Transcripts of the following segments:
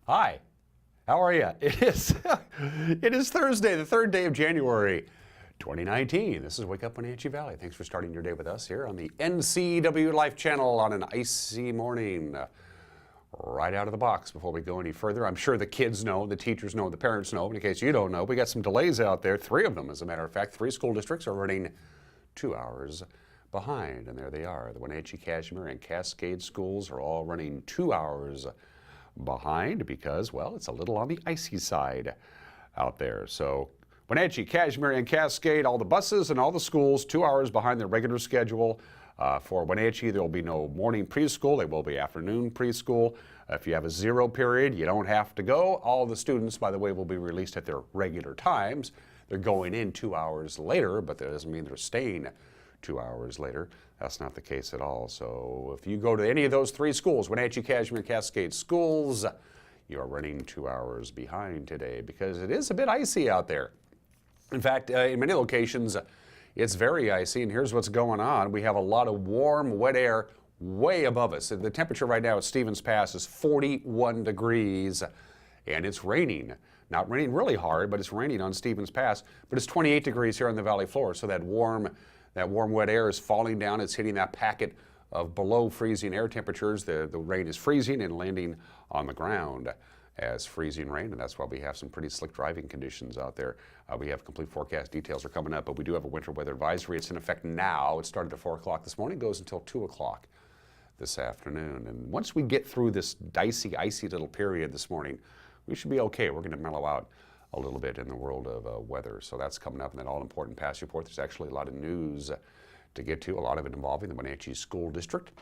Hi, how are you? It is Thursday, the third day of January, 2019. This is Wake Up Wenatchee Valley. Thanks for starting your day with us here on the NCW Life channel on an icy morning. Right out of the box before we go any further, I'm sure the kids know, the teachers know, the parents know. In case you don't know, we got some delays out there. 3 of them, as a matter of fact. 3 school districts are running 2 hours behind, and there they are. The Wenatchee, Cashmere, and Cascade schools are all running 2 hours behind because, well, it's a little on the icy side out there. So Wenatchee, Cashmere, and Cascade, all the buses and all the schools 2 hours behind their regular schedule. For Wenatchee, there will be no morning preschool. There will be afternoon preschool. If you have a 0 period, you don't have to go. All the students, by the way, will be released at their regular times. They're going in 2 hours later, but that doesn't mean they're staying 2 hours later. That's not the case at all. So if you go to any of those 3 schools, Wenatchee, Cashmere, Cascade schools, you are running 2 hours behind today because it is a bit icy out there. In fact, in many locations, it's very icy, and here's what's going on. We have a lot of warm, wet air way above us. The temperature right now at Stevens Pass is 41 degrees, and it's raining. Not raining really hard, but it's raining on Stevens Pass. But it's 28 degrees here on the valley floor, so that warm, wet air is falling down. It's hitting that packet of below freezing air temperatures. The rain is freezing and landing on the ground as freezing rain, and that's why we have some pretty slick driving conditions out there. We have complete forecast details are coming up, but we do have a winter weather advisory. It's in effect now. It started at 4 o'clock this morning, goes until 2 o'clock this afternoon. And once we get through this dicey, icy little period this morning, we should be okay. We're going to mellow out a little bit in the world of weather. So that's coming up in that all-important past report. There's actually a lot of news to get to, a lot of it involving the Wenatchee School District.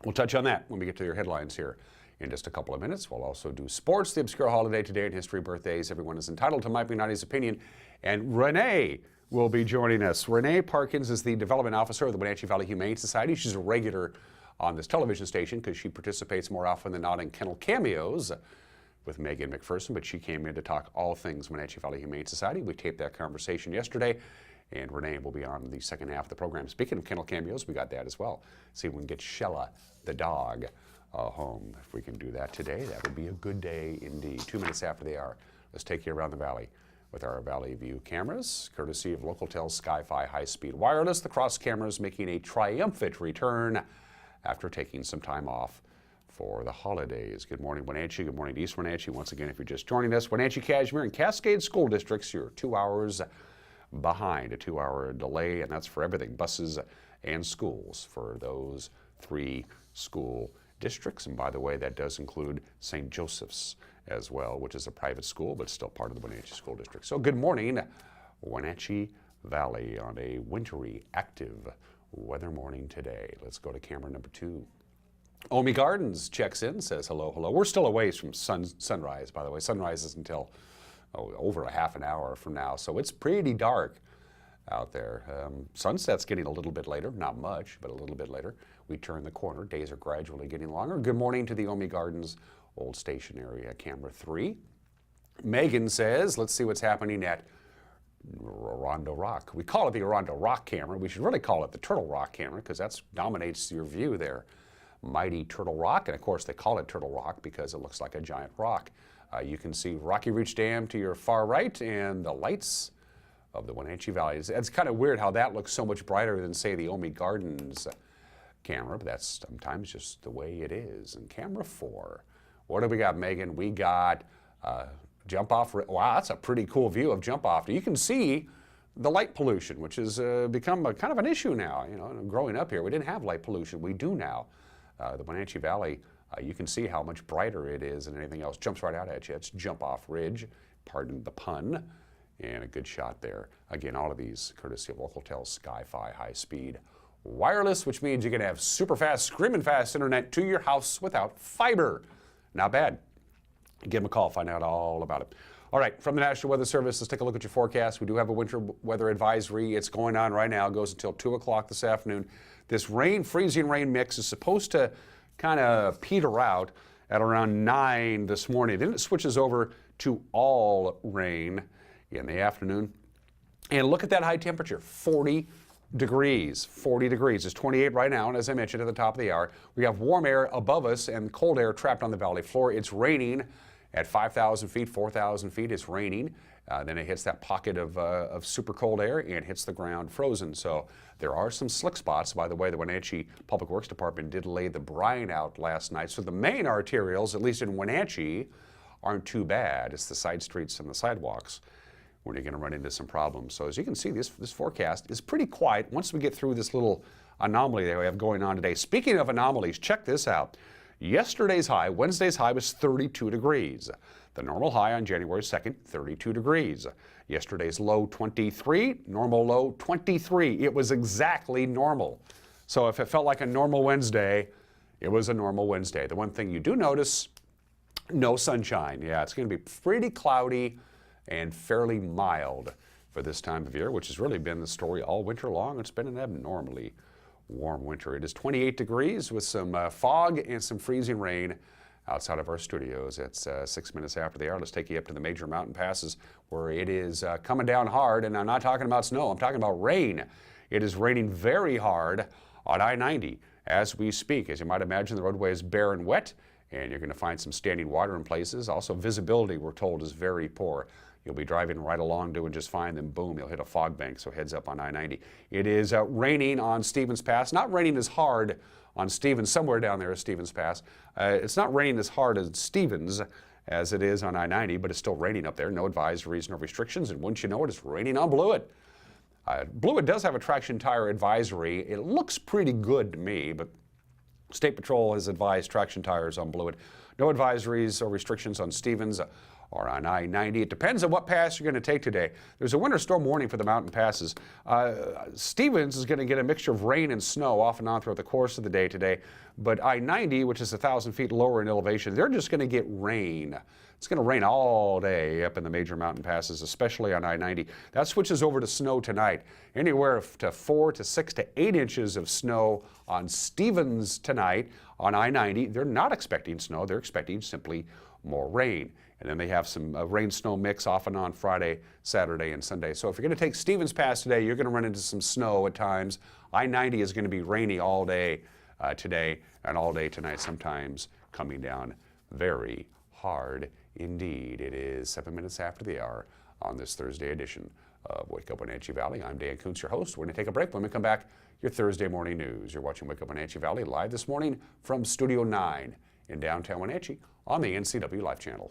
We'll touch on that when we get to your headlines here in just a couple of minutes. We'll also do sports, the obscure holiday today, and history, birthdays. Everyone is entitled to Might Be Naughty's opinion. And Renee will be joining us. Renee Parkins is the development officer of the Wenatchee Valley Humane Society. She's a regular on this television station because she participates more often than not in kennel cameos with Megan McPherson, but she came in to talk all things Wenatchee Valley Humane Society. We taped that conversation yesterday, and Renee will be on the second half of the program. Speaking of kennel cameos, we got that as well. See if we can get Shella, the dog, home. If we can do that today, that would be a good day indeed. 2 minutes after they are, let's take you around the valley with our Valley View cameras, courtesy of Localtel's Sky-Fi high-speed wireless. The cross cameras making a triumphant return after taking some time off for the holidays. Good morning, Wenatchee. Good morning, East Wenatchee. Once again, if you're just joining us, Wenatchee, Cashmere, and Cascade school districts, you're 2 hours behind, a 2-hour delay, and that's for everything, buses and schools for those 3 school districts. And by the way, that does include St. Joseph's as well, which is a private school, but still part of the Wenatchee School District. So good morning, Wenatchee Valley on a wintry, active weather morning today. Let's go to camera number 2. Omi Gardens checks in, says hello, hello. We're still a ways from sunrise, by the way. Sunrise is until over a half an hour from now, so it's pretty dark out there. Sunset's getting a little bit later, not much, but a little bit later. We turn the corner. Days are gradually getting longer. Good morning to the Omi Gardens Old Station area, camera 3. Megan says, let's see what's happening at Orondo Rock. We call it the Orondo Rock camera. We should really call it the Turtle Rock camera because that dominates your view there. Mighty Turtle Rock, and of course they call it Turtle Rock because it looks like a giant rock. You can see Rocky Ridge Dam to your far right and the lights of the Wenatchee Valley. It's kind of weird how that looks so much brighter than, say, the Omi Gardens camera, but that's sometimes just the way it is. And camera 4, what do we got, Megan? We got jump off. Wow, that's a pretty cool view of jump off. You can see the light pollution, which has become a kind of an issue now. You know, growing up here, we didn't have light pollution. We do now. The Wenatchee Valley, you can see how much brighter it is than anything else. Jumps right out at you. It's jump off ridge, pardon the pun, and a good shot there. Again, all of these courtesy of Localtel's Sky-Fi high-speed wireless, which means you can have super fast, screaming fast internet to your house without fiber. Not bad. Give them a call, find out all about it. All right, from the National Weather Service, let's take a look at your forecast. We do have a winter weather advisory. It's going on right now. It goes until 2 o'clock this afternoon. This rain, freezing rain mix is supposed to kind of peter out at around 9 this morning. Then it switches over to all rain in the afternoon. And look at that high temperature, 40 degrees. 40 degrees. It's 28 right now, and as I mentioned at the top of the hour, we have warm air above us and cold air trapped on the valley floor. It's raining At 5,000 feet, 4,000 feet, it's raining. Then it hits that pocket of super cold air and hits the ground frozen. So there are some slick spots. By the way, the Wenatchee Public Works Department did lay the brine out last night. So the main arterials, at least in Wenatchee, aren't too bad. It's the side streets and the sidewalks where you're going to run into some problems. So as you can see, this forecast is pretty quiet once we get through this little anomaly that we have going on today. Speaking of anomalies, check this out. Yesterday's high, Wednesday's high, was 32 degrees. The normal high on January 2nd, 32 degrees. Yesterday's low, 23, normal low, 23. It was exactly normal. So if it felt like a normal Wednesday, it was a normal Wednesday. The one thing you do notice, no sunshine. Yeah, it's going to be pretty cloudy and fairly mild for this time of year, which has really been the story all winter long. It's been an abnormally warm winter. It is 28 degrees with some fog and some freezing rain outside of our studios. It's 6 minutes after the hour. Let's take you up to the major mountain passes where it is coming down hard. And I'm not talking about snow. I'm talking about rain. It is raining very hard on I-90 as we speak. As you might imagine, the roadway is bare and wet, and you're going to find some standing water in places. Also, visibility, we're told, is very poor. You'll be driving right along doing just fine, then boom, you'll hit a fog bank, so heads up on I-90. It is raining on Stevens Pass, not raining as hard on Stevens, somewhere down there is Stevens Pass. It's not raining as hard as Stevens as it is on I-90, but it's still raining up there. No advisories, no restrictions, and wouldn't you know it, it's raining on Blewett. Blewett does have a traction tire advisory. It looks pretty good to me, but State Patrol has advised traction tires on Blewett. No advisories or restrictions on Stevens or on I-90. It depends on what pass you're going to take today. There's a winter storm warning for the mountain passes. Stevens is going to get a mixture of rain and snow off and on throughout the course of the day today, but I-90, which is 1,000 feet lower in elevation, they're just going to get rain. It's going to rain all day up in the major mountain passes, especially on I-90. That switches over to snow tonight. Anywhere to 4 to 6 to 8 inches of snow on Stevens tonight on I-90. They're not expecting snow. They're expecting simply more rain. And then they have some rain-snow mix off and on Friday, Saturday, and Sunday. So if you're going to take Stevens Pass today, you're going to run into some snow at times. I-90 is going to be rainy all day today and all day tonight, sometimes coming down very hard indeed. It is 7 minutes after the hour on this Thursday edition of Wake Up Wenatchee Valley. I'm Dan Kuntz, your host. We're going to take a break. When we come back, your Thursday morning news. You're watching Wake Up Wenatchee Valley live this morning from Studio 9 in downtown Wenatchee on the NCW Life Channel.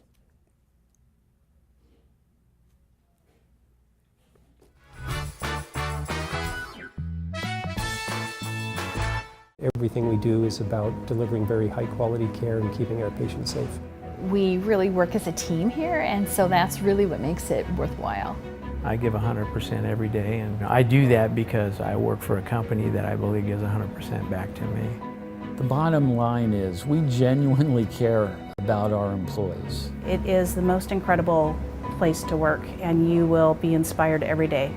Everything we do is about delivering very high quality care and keeping our patients safe. We really work as a team here, and so that's really what makes it worthwhile. I give 100% every day, and I do that because I work for a company that I believe gives 100% back to me. The bottom line is we genuinely care about our employees. It is the most incredible place to work, and you will be inspired every day.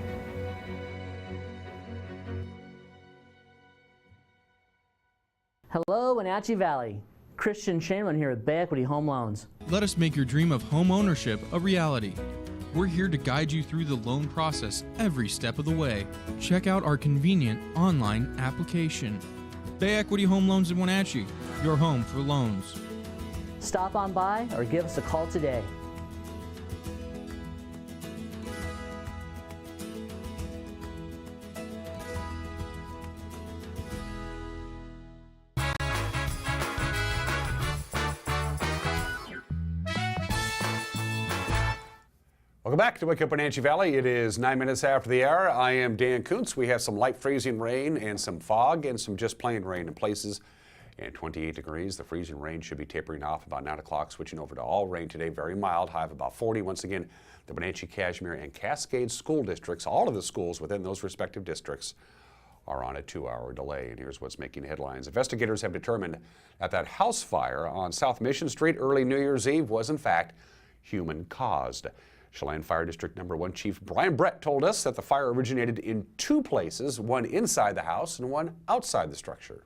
Hello, Wenatchee Valley. Christian Shaman here with Bay Equity Home Loans. Let us make your dream of home ownership a reality. We're here to guide you through the loan process every step of the way. Check out our convenient online application. Bay Equity Home Loans in Wenatchee, your home for loans. Stop on by or give us a call today. Welcome back to Wake Up Wenatchee Valley. It is 9 minutes after the hour. I am Dan Kuntz. We have some light freezing rain and some fog and some just plain rain in places. And 28 degrees. The freezing rain should be tapering off about 9 o'clock, switching over to all rain today. Very mild, high of about 40. Once again, the Wenatchee, Cashmere, and Cascade school districts, all of the schools within those respective districts, are on a 2-hour delay. And here's what's making headlines. Investigators have determined that that house fire on South Mission Street early New Year's Eve was in fact human-caused. Chelan Fire District No. 1 Chief Brian Brett told us that the fire originated in 2 places, one inside the house and one outside the structure.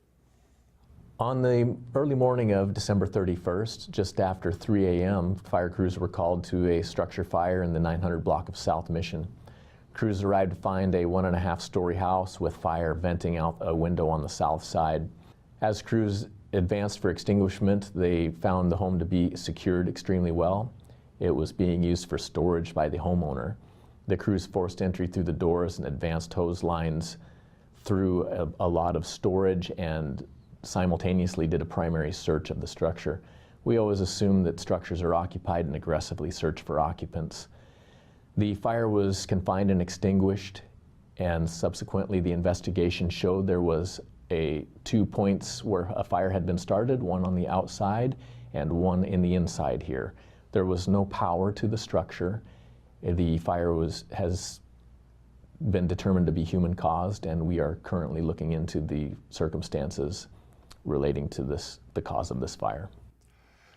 On the early morning of December 31st, just after 3 a.m., fire crews were called to a structure fire in the 900 block of South Mission. Crews arrived to find a 1.5-story house with fire venting out a window on the south side. As crews advanced for extinguishment. They found the home to be secured extremely well. It was being used for storage by the homeowner. The crews forced entry through the doors and advanced hose lines through a lot of storage and simultaneously did a primary search of the structure. We always assume that structures are occupied and aggressively search for occupants. The fire was confined and extinguished, and subsequently the investigation showed there was 2 points where a fire had been started, one on the outside and one in the inside here. There was no power to the structure. The fire has been determined to be human caused, and we are currently looking into the circumstances relating to the cause of this fire.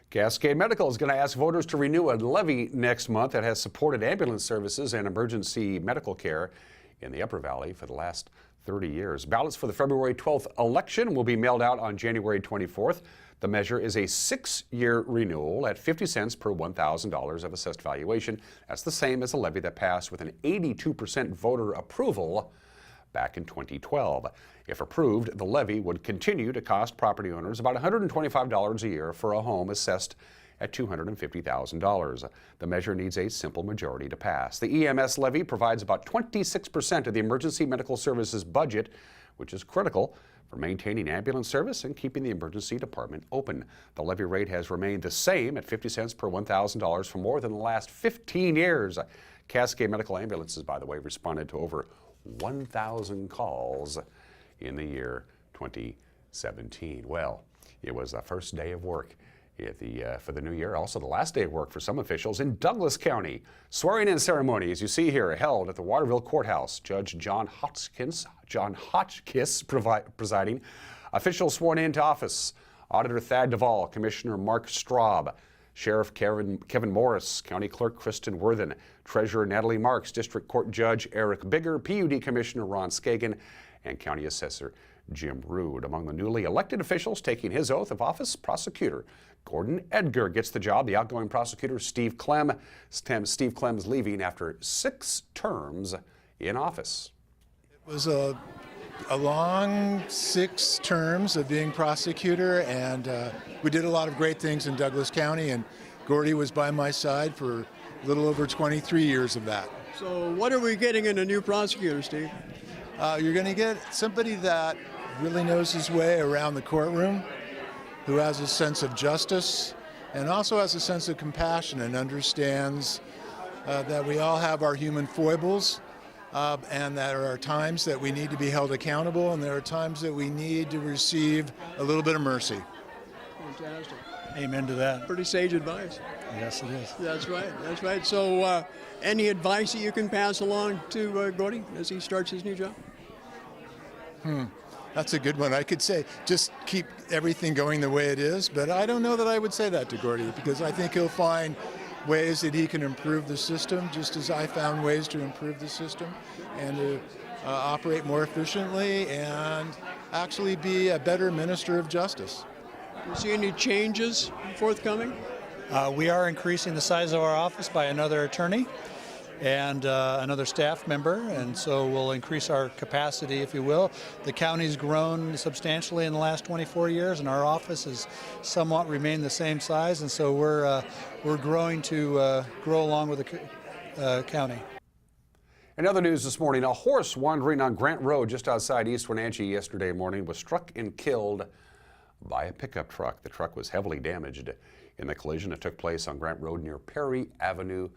Cascade Medical is going to ask voters to renew a levy next month that has supported ambulance services and emergency medical care in the Upper Valley for the last 30 years. Ballots for the February 12th election will be mailed out on January 24th. The measure is a 6-year renewal at 50 cents per $1,000 of assessed valuation. That's the same as the levy that passed with an 82% voter approval back in 2012. If approved, the levy would continue to cost property owners about $125 a year for a home assessed at $250,000. The measure needs a simple majority to pass. The EMS levy provides about 26% of the emergency medical services budget, which is critical for maintaining ambulance service and keeping the emergency department open. The levy rate has remained the same at 50 cents per $1,000 for more than the last 15 years. Cascade Medical Ambulances, by the way, responded to over 1,000 calls in the year 2017. Well, it was the first day of work for the new year, also the last day of work for some officials in Douglas County. Swearing-in ceremony, as you see here, held at the Waterville Courthouse. Judge John Hotchkiss presiding. Officials sworn into office: Auditor Thad Duvall, Commissioner Mark Straub, Sheriff Kevin Morris, County Clerk Kristen Worthen, Treasurer Natalie Marks, District Court Judge Eric Bigger, PUD Commissioner Ron Skagen, and County Assessor Jim Rood. Among the newly elected officials taking his oath of office, Prosecutor Gordon Edgar gets the job. The outgoing prosecutor, Steve Clem. Steve Clem is leaving after 6 terms in office. It was a long 6 terms of being prosecutor, and we did a lot of great things in Douglas County, and Gordy was by my side for a little over 23 years of that. So what are we getting in a new prosecutor, Steve? You're going to get somebody that really knows his way around the courtroom, who has a sense of justice and also has a sense of compassion and understands that we all have our human foibles, and that there are times that we need to be held accountable, and there are times that we need to receive a little bit of mercy. Fantastic. Amen to that. Pretty sage advice. Yes, it is. That's right. That's right. So any advice that you can pass along to Gordy as he starts his new job? That's a good one. I could say just keep everything going the way it is, but I don't know that I would say that to Gordy, because I think he'll find ways that he can improve the system, just as I found ways to improve the system and to operate more efficiently and actually be a better minister of justice. Do you see any changes forthcoming? We are increasing the size of our office by another attorney and another staff member, and so we'll increase our capacity, if you will. The county's grown substantially in the last 24 years, and our office has somewhat remained the same size, and so we're growing to grow along with the county. In other news this morning, a horse wandering on Grant Road just outside East Wenatchee yesterday morning was struck and killed by a pickup truck. The truck was heavily damaged in the collision that took place on Grant Road near Perry Avenue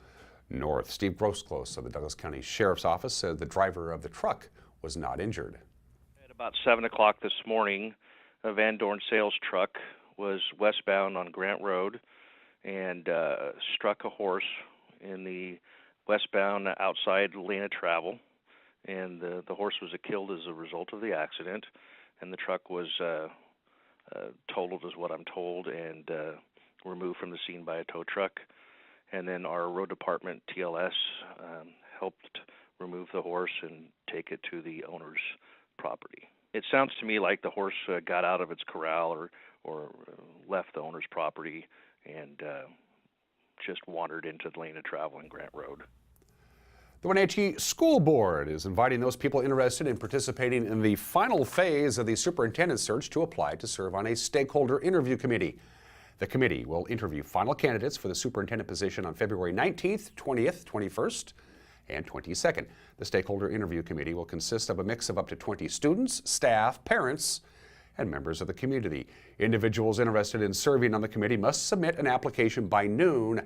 North. Steve Grosclose of the Douglas County Sheriff's Office said the driver of the truck was not injured. At about 7 o'clock this morning, a Van Dorn sales truck was westbound on Grant Road and struck a horse in the westbound outside lane of travel, and the horse was killed as a result of the accident, and the truck was totaled, is what I'm told, and removed from the scene by a tow truck. And then our road department, TLS, helped remove the horse and take it to the owner's property. It sounds to me like the horse got out of its corral or left the owner's property and just wandered into the lane of travel in Grant Road. The Wenatchee School Board is inviting those people interested in participating in the final phase of the superintendent search to apply to serve on a stakeholder interview committee. The committee will interview final candidates for the superintendent position on February 19th, 20th, 21st, and 22nd. The stakeholder interview committee will consist of a mix of up to 20 students, staff, parents, and members of the community. Individuals interested in serving on the committee must submit an application by noon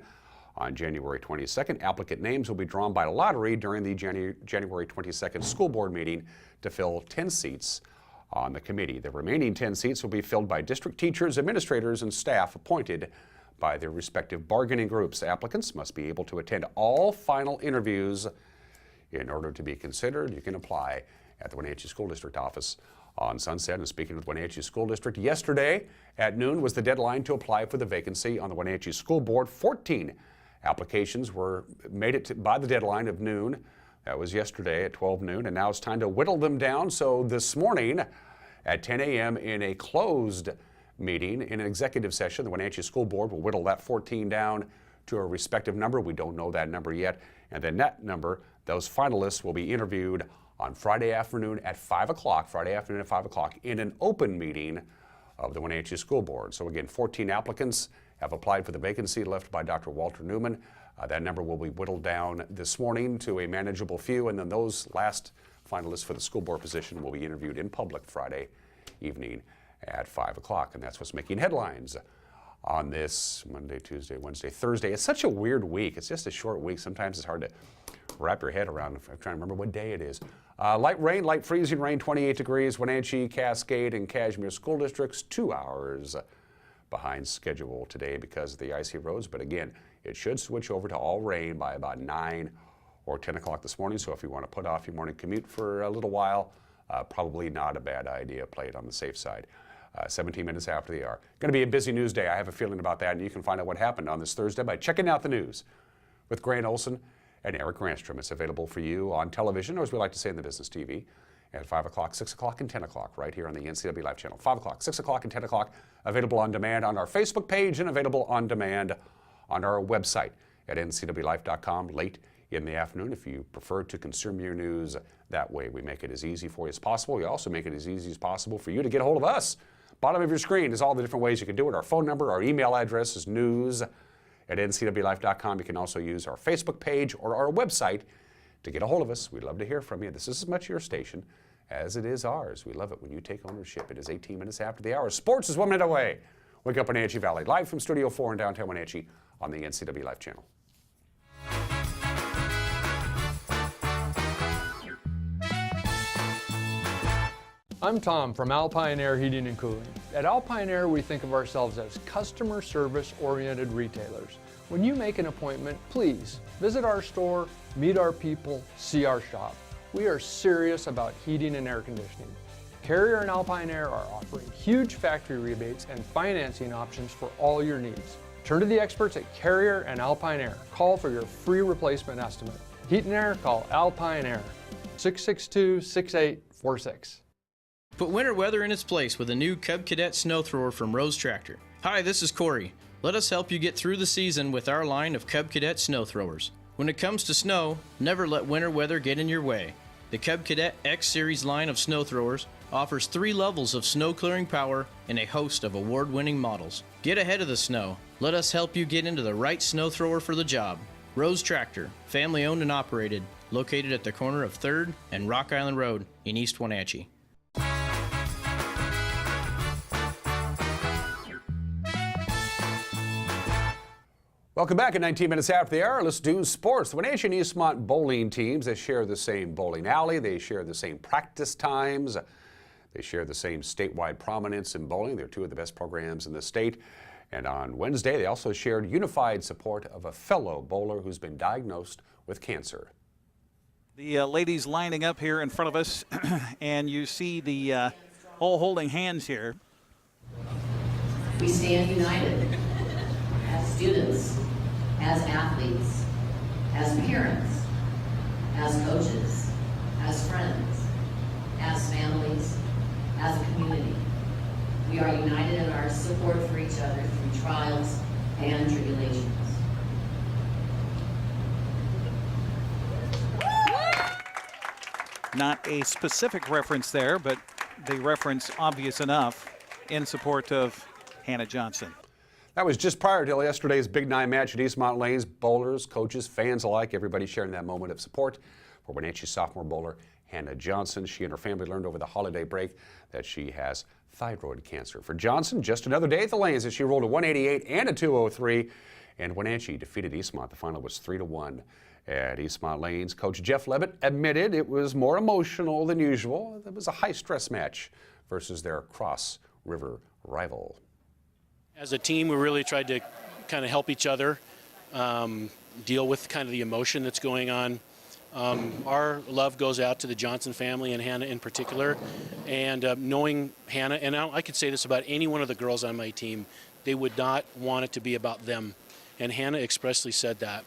on January 22nd. Applicant names will be drawn by lottery during the January 22nd school board meeting to fill 10 seats on the committee. The remaining 10 seats will be filled by district teachers, administrators, and staff appointed by their respective bargaining groups. Applicants must be able to attend all final interviews in order to be considered. You can apply at the Wenatchee School District office on Sunset. And speaking with Wenatchee School District, yesterday at noon was the deadline to apply for the vacancy on the Wenatchee School Board. 14 applications made it by the deadline of noon. That was yesterday at 12 noon, and now it's time to whittle them down. So this morning at 10 a.m. in a closed meeting, in an executive session, the Wenatchee School Board will whittle that 14 down to a respective number. We don't know that number yet. And then that number, those finalists will be interviewed on Friday afternoon at 5 o'clock, in an open meeting of the Wenatchee School Board. So again, 14 applicants have applied for the vacancy left by Dr. Walter Newman. That number will be whittled down this morning to a manageable few, and then those last finalists for the school board position will be interviewed in public Friday evening at 5 o'clock, and that's what's making headlines on this Monday, Tuesday, Wednesday, Thursday. It's such a weird week. It's just a short week. Sometimes it's hard to wrap your head around. I'm trying to remember what day it is. Light rain, light freezing rain, 28 degrees. Wenatchee, Cascade, and Cashmere school districts, 2 hours behind schedule today because of the icy roads. But again, it should switch over to all rain by about 9 or 10 o'clock this morning. So if you want to put off your morning commute for a little while, probably not a bad idea. Play it on the safe side. 17 minutes after the hour. Going to be a busy news day. I have a feeling about that, and you can find out what happened on this Thursday by checking out the news with Grant Olson and Eric Granstrom. It's available for you on television, or as we like to say in the business TV, at 5 o'clock, 6 o'clock, and 10 o'clock right here on the NCW Live channel. 5 o'clock, 6 o'clock, and 10 o'clock. Available on demand on our Facebook page and available on demand on our website at ncwlife.com late in the afternoon if you prefer to consume your news that way. We make it as easy for you as possible. We also make it as easy as possible for you to get a hold of us. Bottom of your screen is all the different ways you can do it. Our phone number, our email address is news@ncwlife.com. You can also use our Facebook page or our website to get a hold of us. We'd love to hear from you. This is as much your station as it is ours. We love it when you take ownership. It is 18 minutes after the hour. Sports is 1 minute away. Wake up in Wenatchee Valley, live from Studio 4 in downtown Wenatchee on the NCW Live channel. I'm Tom from Alpine Air Heating and Cooling. At Alpine Air, we think of ourselves as customer service oriented retailers. When you make an appointment, please visit our store, meet our people, see our shop. We are serious about heating and air conditioning. Carrier and Alpine Air are offering huge factory rebates and financing options for all your needs. Turn to the experts at Carrier and Alpine Air. Call for your free replacement estimate. Heat and air, call Alpine Air, 662-6846. Put winter weather in its place with a new Cub Cadet snow thrower from Rose Tractor. Hi, this is Corey. Let us help you get through the season with our line of Cub Cadet snow throwers. When it comes to snow, never let winter weather get in your way. The Cub Cadet X Series line of snow throwers offers 3 levels of snow clearing power and a host of award-winning models. Get ahead of the snow. Let us help you get into the right snow thrower for the job. Rose Tractor, family owned and operated, located at the corner of 3rd and Rock Island Road in East Wenatchee. Welcome back at 19 minutes after the hour. Let's do sports. The Wenatchee and Eastmont bowling teams, they share the same bowling alley. They share the same practice times. They share the same statewide prominence in bowling. They're 2 of the best programs in the state. And on Wednesday, they also shared unified support of a fellow bowler who's been diagnosed with cancer. The ladies lining up here in front of us, and you see the all holding hands here. We stand united as students, as athletes, as parents, as coaches, as friends, as families, as a community. We are united in our support for each other through trials and tribulations. Not a specific reference there, but the reference obvious enough in support of Hannah Johnson. That was just prior to yesterday's Big 9 match at Eastmont Lanes. Bowlers, coaches, fans alike, everybody sharing that moment of support for Wenatchee sophomore bowler Hannah Johnson. She and her family learned over the holiday break that she has thyroid cancer. For Johnson, just another day at the lanes as she rolled a 188 and a 203, and Wenatchee defeated Eastmont. The final was 3-1 at Eastmont Lanes. Coach Jeff Levitt admitted it was more emotional than usual. It was a high-stress match versus their Cross River rival. As a team, we really tried to kind of help each other deal with kind of the emotion that's going on. Our love goes out to the Johnson family and Hannah in particular. And knowing Hannah, and I could say this about any one of the girls on my team, they would not want it to be about them. And Hannah expressly said that.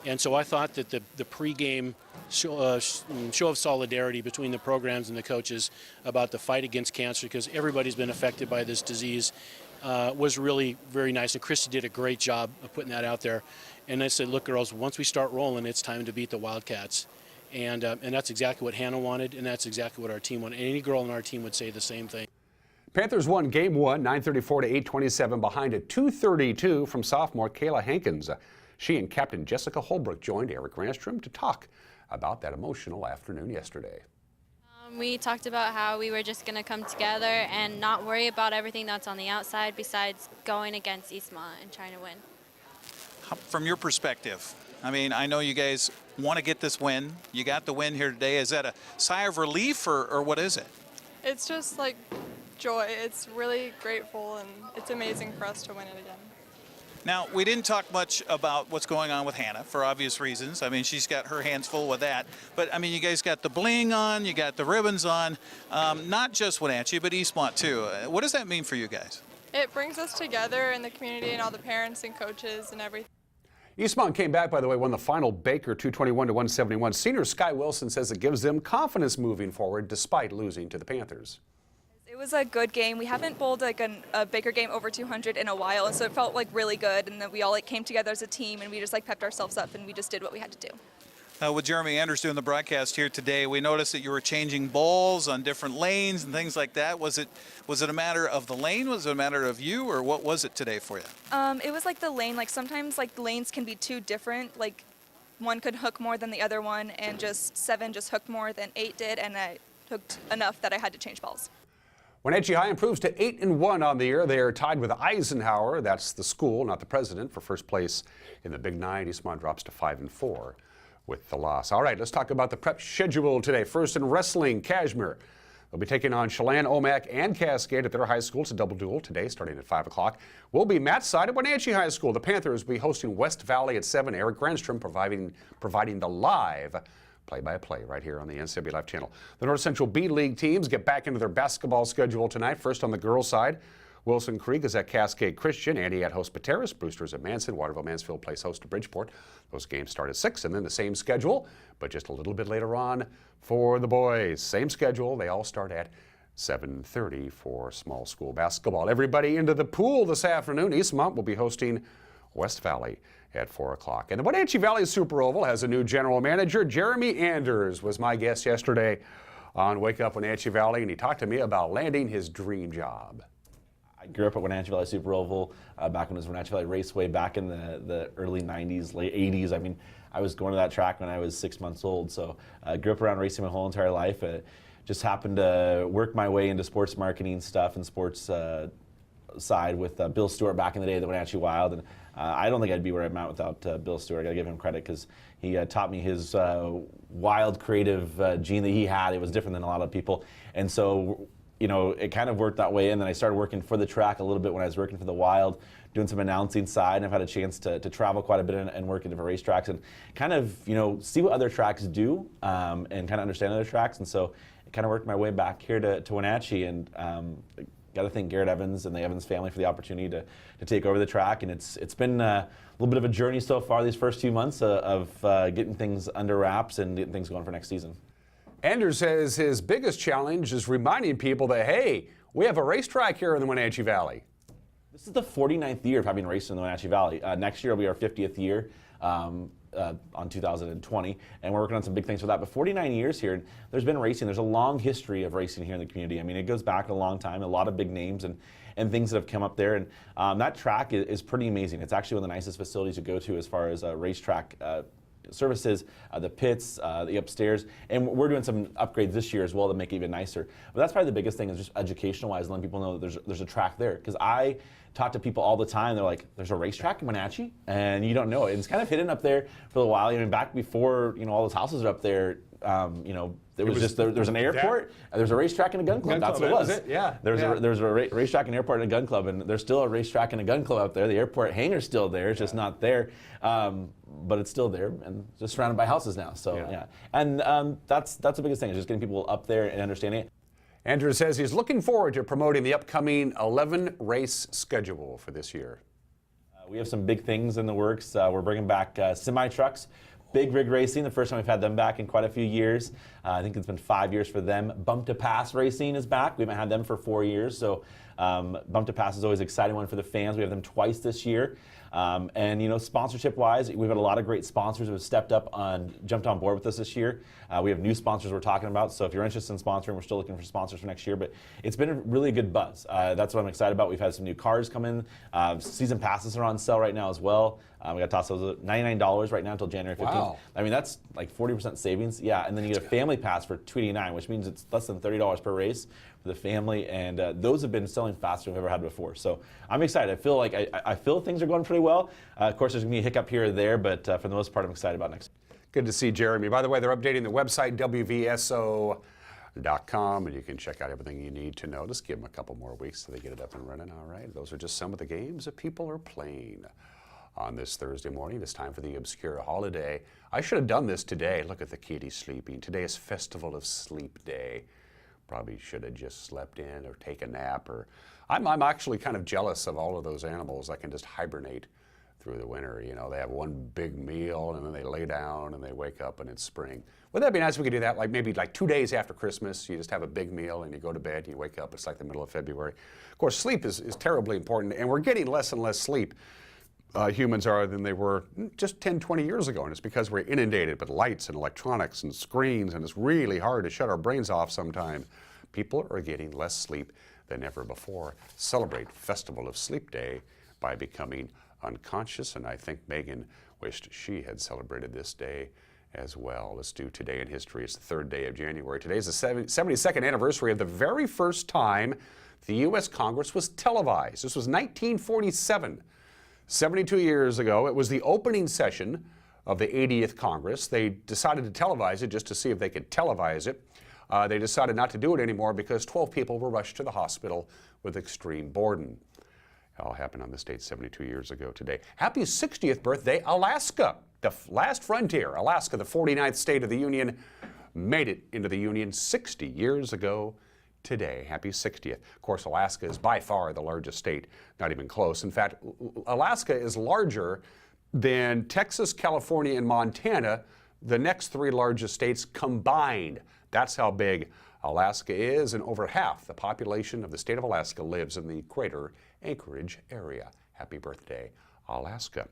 And so I thought that the pregame show of solidarity between the programs and the coaches about the fight against cancer, because everybody's been affected by this disease, was really very nice. And Christy did a great job of putting that out there. And I said, look, girls, once we start rolling, it's time to beat the Wildcats. And that's exactly what Hannah wanted, and that's exactly what our team wanted. And any girl on our team would say the same thing. Panthers won Game 1, 9:34 to 8:27, behind a 2:32 from sophomore Kayla Hankins. She and Captain Jessica Holbrook joined Eric Ranstrom to talk about that emotional afternoon yesterday. We talked about how we were just going to come together and not worry about everything that's on the outside besides going against Eastmont and trying to win. From your perspective, I mean, I know you guys want to get this win. You got the win here today. Is that a sigh of relief or what is it? It's just like joy. It's really grateful, and it's amazing for us to win it again. Now, we didn't talk much about what's going on with Hannah for obvious reasons. I mean, she's got her hands full with that. But, I mean, you guys got the bling on, you got the ribbons on, not just Wenatchee, but Eastmont too. What does that mean for you guys? It brings us together in the community and all the parents and coaches and everything. Eastmont came back, by the way, won the final Baker 221 to 171. Senior Sky Wilson says it gives them confidence moving forward despite losing to the Panthers. It was a good game. We haven't bowled like a Baker game over 200 in a while, and so it felt like really good. And then we all like came together as a team, and we just like pepped ourselves up, and we just did what we had to do. With Jeremy Anders doing the broadcast here today, we noticed that you were changing balls on different lanes and things like that. Was it a matter of the lane? Was it a matter of you, or what was it today for you? It was like the lane. Like sometimes like lanes can be too different. Like one could hook more than the other one, and just 7 just hooked more than 8 did, and I hooked enough that I had to change balls. Wenatchee High improves to 8-1 on the year. They are tied with Eisenhower. That's the school, not the president, for first place in the Big 9. Eastmont drops to 5-4 with the loss. All right, let's talk about the prep schedule today. First in wrestling, Kashmir. They'll be taking on Chelan, Omak, and Cascade at their high school. It's a double duel today, starting at 5 o'clock. Will be Matt's side at Wenatchee High School. The Panthers will be hosting West Valley at 7. Eric Granstrom providing the live play-by-play right here on the NCW Life channel. The North Central B League teams get back into their basketball schedule tonight. First on the girls' side, Wilson Creek is at Cascade Christian, Andy at host Pateras, Brewster's at Manson, Waterville Mansfield plays host to Bridgeport. Those games start at 6, and then the same schedule, but just a little bit later on for the boys. Same schedule, they all start at 7:30 for small school basketball. Everybody into the pool this afternoon. Eastmont will be hosting West Valley at 4 o'clock. And the Wenatchee Valley Super Oval has a new general manager. Jeremy Anders was my guest yesterday on Wake Up Wenatchee Valley, and he talked to me about landing his dream job. I grew up at Wenatchee Valley Super Oval back when it was Wenatchee Valley Raceway back in the early 90s, late 80s. I mean, I was going to that track when I was 6 months old, so I grew up around racing my whole entire life. Just happened to work my way into sports marketing stuff and sports side with Bill Stewart back in the day, the Wenatchee Wild. And I don't think I'd be where I'm at without Bill Stewart. I gotta give him credit because he taught me his wild, creative gene that he had. It was different than a lot of people. And so, you know, it kind of worked that way. And then I started working for the track a little bit when I was working for the Wild, doing some announcing side. And I've had a chance to travel quite a bit and work at different racetracks and kind of, you know, see what other tracks do and kind of understand other tracks. And so it kind of worked my way back here to Wenatchee. And got to thank Garrett Evans and the Evans family for the opportunity to take over the track. And it's been a little bit of a journey so far these first 2 months of getting things under wraps and getting things going for next season. Anders says his biggest challenge is reminding people that, hey, we have a racetrack here in the Wenatchee Valley. This is the 49th year of having raced in the Wenatchee Valley. Next year will be our 50th year. on 2020, and we're working on some big things for that. But 49 years here, there's been racing. There's a long history of racing here in the community. I mean, it goes back a long time, a lot of big names and things that have come up there. And that track is pretty amazing. It's actually one of the nicest facilities to go to as far as racetrack services, the pits, the upstairs, and we're doing some upgrades this year as well to make it even nicer. But that's probably the biggest thing, is just educational-wise, letting people know that there's a track there. Because I talk to people all the time, they're like, there's a racetrack in Wenatchee? And you don't know it. It's kind of hidden up there for a while. I mean, back before, all those houses are up there, there was an airport, there's a racetrack and a gun club. That's what it was. Yeah. There's a racetrack, an airport, and a gun club, and there's still a racetrack and a gun club up there. The airport hangar's still there, it's just not there, but it's still there and just surrounded by houses now. So yeah, and that's the biggest thing, is just getting people up there and understanding it. Andrew says he's looking forward to promoting the upcoming 11 race schedule for this year. We have some big things in the works. We're bringing back semi-trucks. Big rig racing, the first time we've had them back in quite a few years. I think it's been 5 years for them. Bump to Pass racing is back. We haven't had them for 4 years, so Bump to Pass is always an exciting one for the fans. We have them twice this year. And sponsorship-wise, we've had a lot of great sponsors who have stepped up jumped on board with us this year. We have new sponsors we're talking about, so if you're interested in sponsoring, we're still looking for sponsors for next year, but it's been a really good buzz. That's what I'm excited about. We've had some new cars come in. Season passes are on sale right now as well. We got toss those at $99 right now until January 15th. Wow. I mean, that's like 40% savings. Yeah, and then you get a family pass for $289, which means it's less than $30 per race for the family, and those have been selling faster than we've ever had before. So I'm excited. I feel things are going pretty well. Of course, there's going to be a hiccup here or there, but for the most part, I'm excited about next. Good to see Jeremy. By the way, they're updating the website, wvso.com, and you can check out everything you need to know. Just give them a couple more weeks so they get it up and running. All right, those are just some of the games that people are playing on this Thursday morning. It's time for the Obscure Holiday. I should have done this today. Look at the kitty sleeping. Today is Festival of Sleep Day. Probably should have just slept in or take a nap. Or I'm actually kind of jealous of all of those animals that can just hibernate through the winter. They have one big meal and then they lay down and they wake up and it's spring. Wouldn't that be nice if we could do that? Maybe 2 days after Christmas, you just have a big meal and you go to bed, you wake up, it's like the middle of February. Of course, sleep is terribly important, and we're getting less and less sleep. Humans are than they were just 10, 20 years ago, and it's because we're inundated with lights and electronics and screens, and it's really hard to shut our brains off sometimes. People are getting less sleep than ever before. Celebrate Festival of Sleep Day by becoming unconscious, and I think Megan wished she had celebrated this day as well. Let's do Today in History. It's the 3rd day of January. Today is the 72nd anniversary of the very first time the U.S. Congress was televised. This was 1947. 72 years ago, it was the opening session of the 80th Congress. They decided to televise it just to see if they could televise it. They decided not to do it anymore because 12 people were rushed to the hospital with extreme boredom. It all happened on this date 72 years ago today. Happy 60th birthday, Alaska. The last frontier, Alaska, the 49th state of the Union, made it into the Union 60 years ago today. Happy 60th. Of course, Alaska is by far the largest state, not even close. In fact, Alaska is larger than Texas, California, and Montana, the next 3 largest states combined. That's how big Alaska is, and over half the population of the state of Alaska lives in the greater Anchorage area. Happy birthday, Alaska.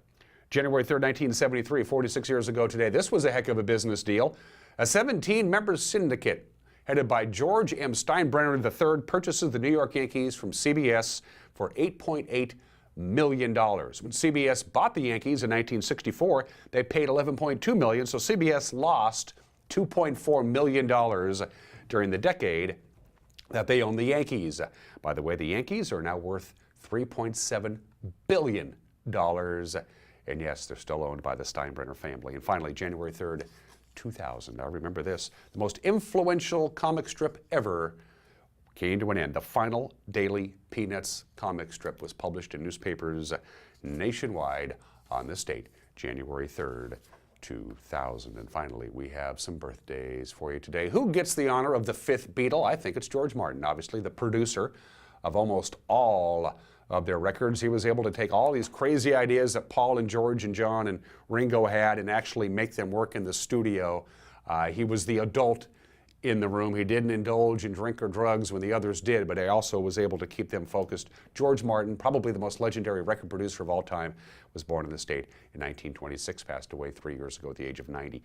January 3rd, 1973, 46 years ago today. This was a heck of a business deal. A 17-member syndicate headed by George M. Steinbrenner III, purchases the New York Yankees from CBS for $8.8 million. When CBS bought the Yankees in 1964, they paid $11.2 million, so CBS lost $2.4 million during the decade that they owned the Yankees. By the way, the Yankees are now worth $3.7 billion. And yes, they're still owned by the Steinbrenner family. And finally, January 3rd, 2000. I remember this. The most influential comic strip ever came to an end. The final daily Peanuts comic strip was published in newspapers nationwide on this date, January 3rd, 2000. And finally, we have some birthdays for you today. Who gets the honor of the 5th Beatle? I think it's George Martin, obviously the producer of almost all of their records. He was able to take all these crazy ideas that Paul and George and John and Ringo had and actually make them work in the studio. He was the adult in the room. He didn't indulge in drink or drugs when the others did, but he also was able to keep them focused. George Martin, probably the most legendary record producer of all time, was born in the state in 1926, passed away 3 years ago at the age of 90.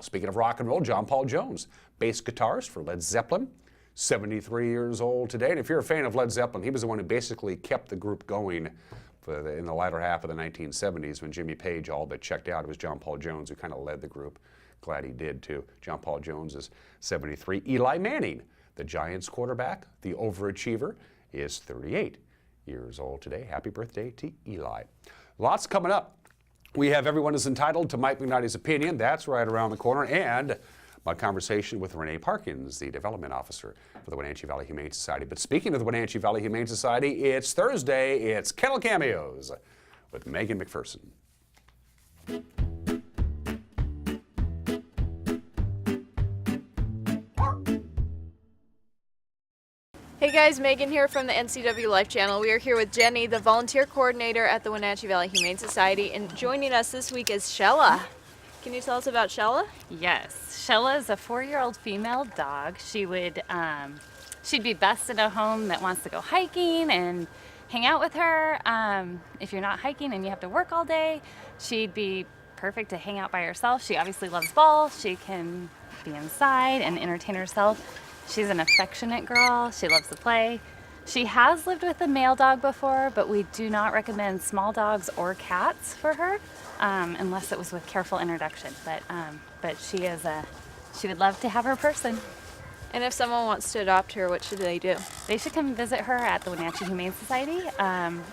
Speaking of rock and roll, John Paul Jones, bass guitarist for Led Zeppelin, 73 years old today. And if you're a fan of Led Zeppelin, he was the one who basically kept the group going in the latter half of the 1970s when Jimmy Page all but checked out. It was John Paul Jones who kind of led the group. Glad he did too. John Paul Jones is 73. Eli Manning, the Giants quarterback, the overachiever, is 38 years old today. Happy birthday to Eli. Lots coming up. We have Everyone is Entitled to Mike McKnighty's Opinion. That's right around the corner. And my conversation with Renee Parkins, the development officer for the Wenatchee Valley Humane Society. But speaking of the Wenatchee Valley Humane Society, it's Thursday. It's Kennel Cameos with Megan McPherson. Hey guys, Megan here from the NCW Life Channel. We are here with Jenny, the volunteer coordinator at the Wenatchee Valley Humane Society, and joining us this week is Shella. Can you tell us about Shella? Yes, Shella is a 4-year-old female dog. She'd be best in a home that wants to go hiking and hang out with her. If you're not hiking and you have to work all day, she'd be perfect to hang out by herself. She obviously loves balls. She can be inside and entertain herself. She's an affectionate girl. She loves to play. She has lived with a male dog before, but we do not recommend small dogs or cats for her unless it was with careful introduction. But she would love to have her person. And if someone wants to adopt her, what should they do? They should come visit her at the Wenatchee Humane Society.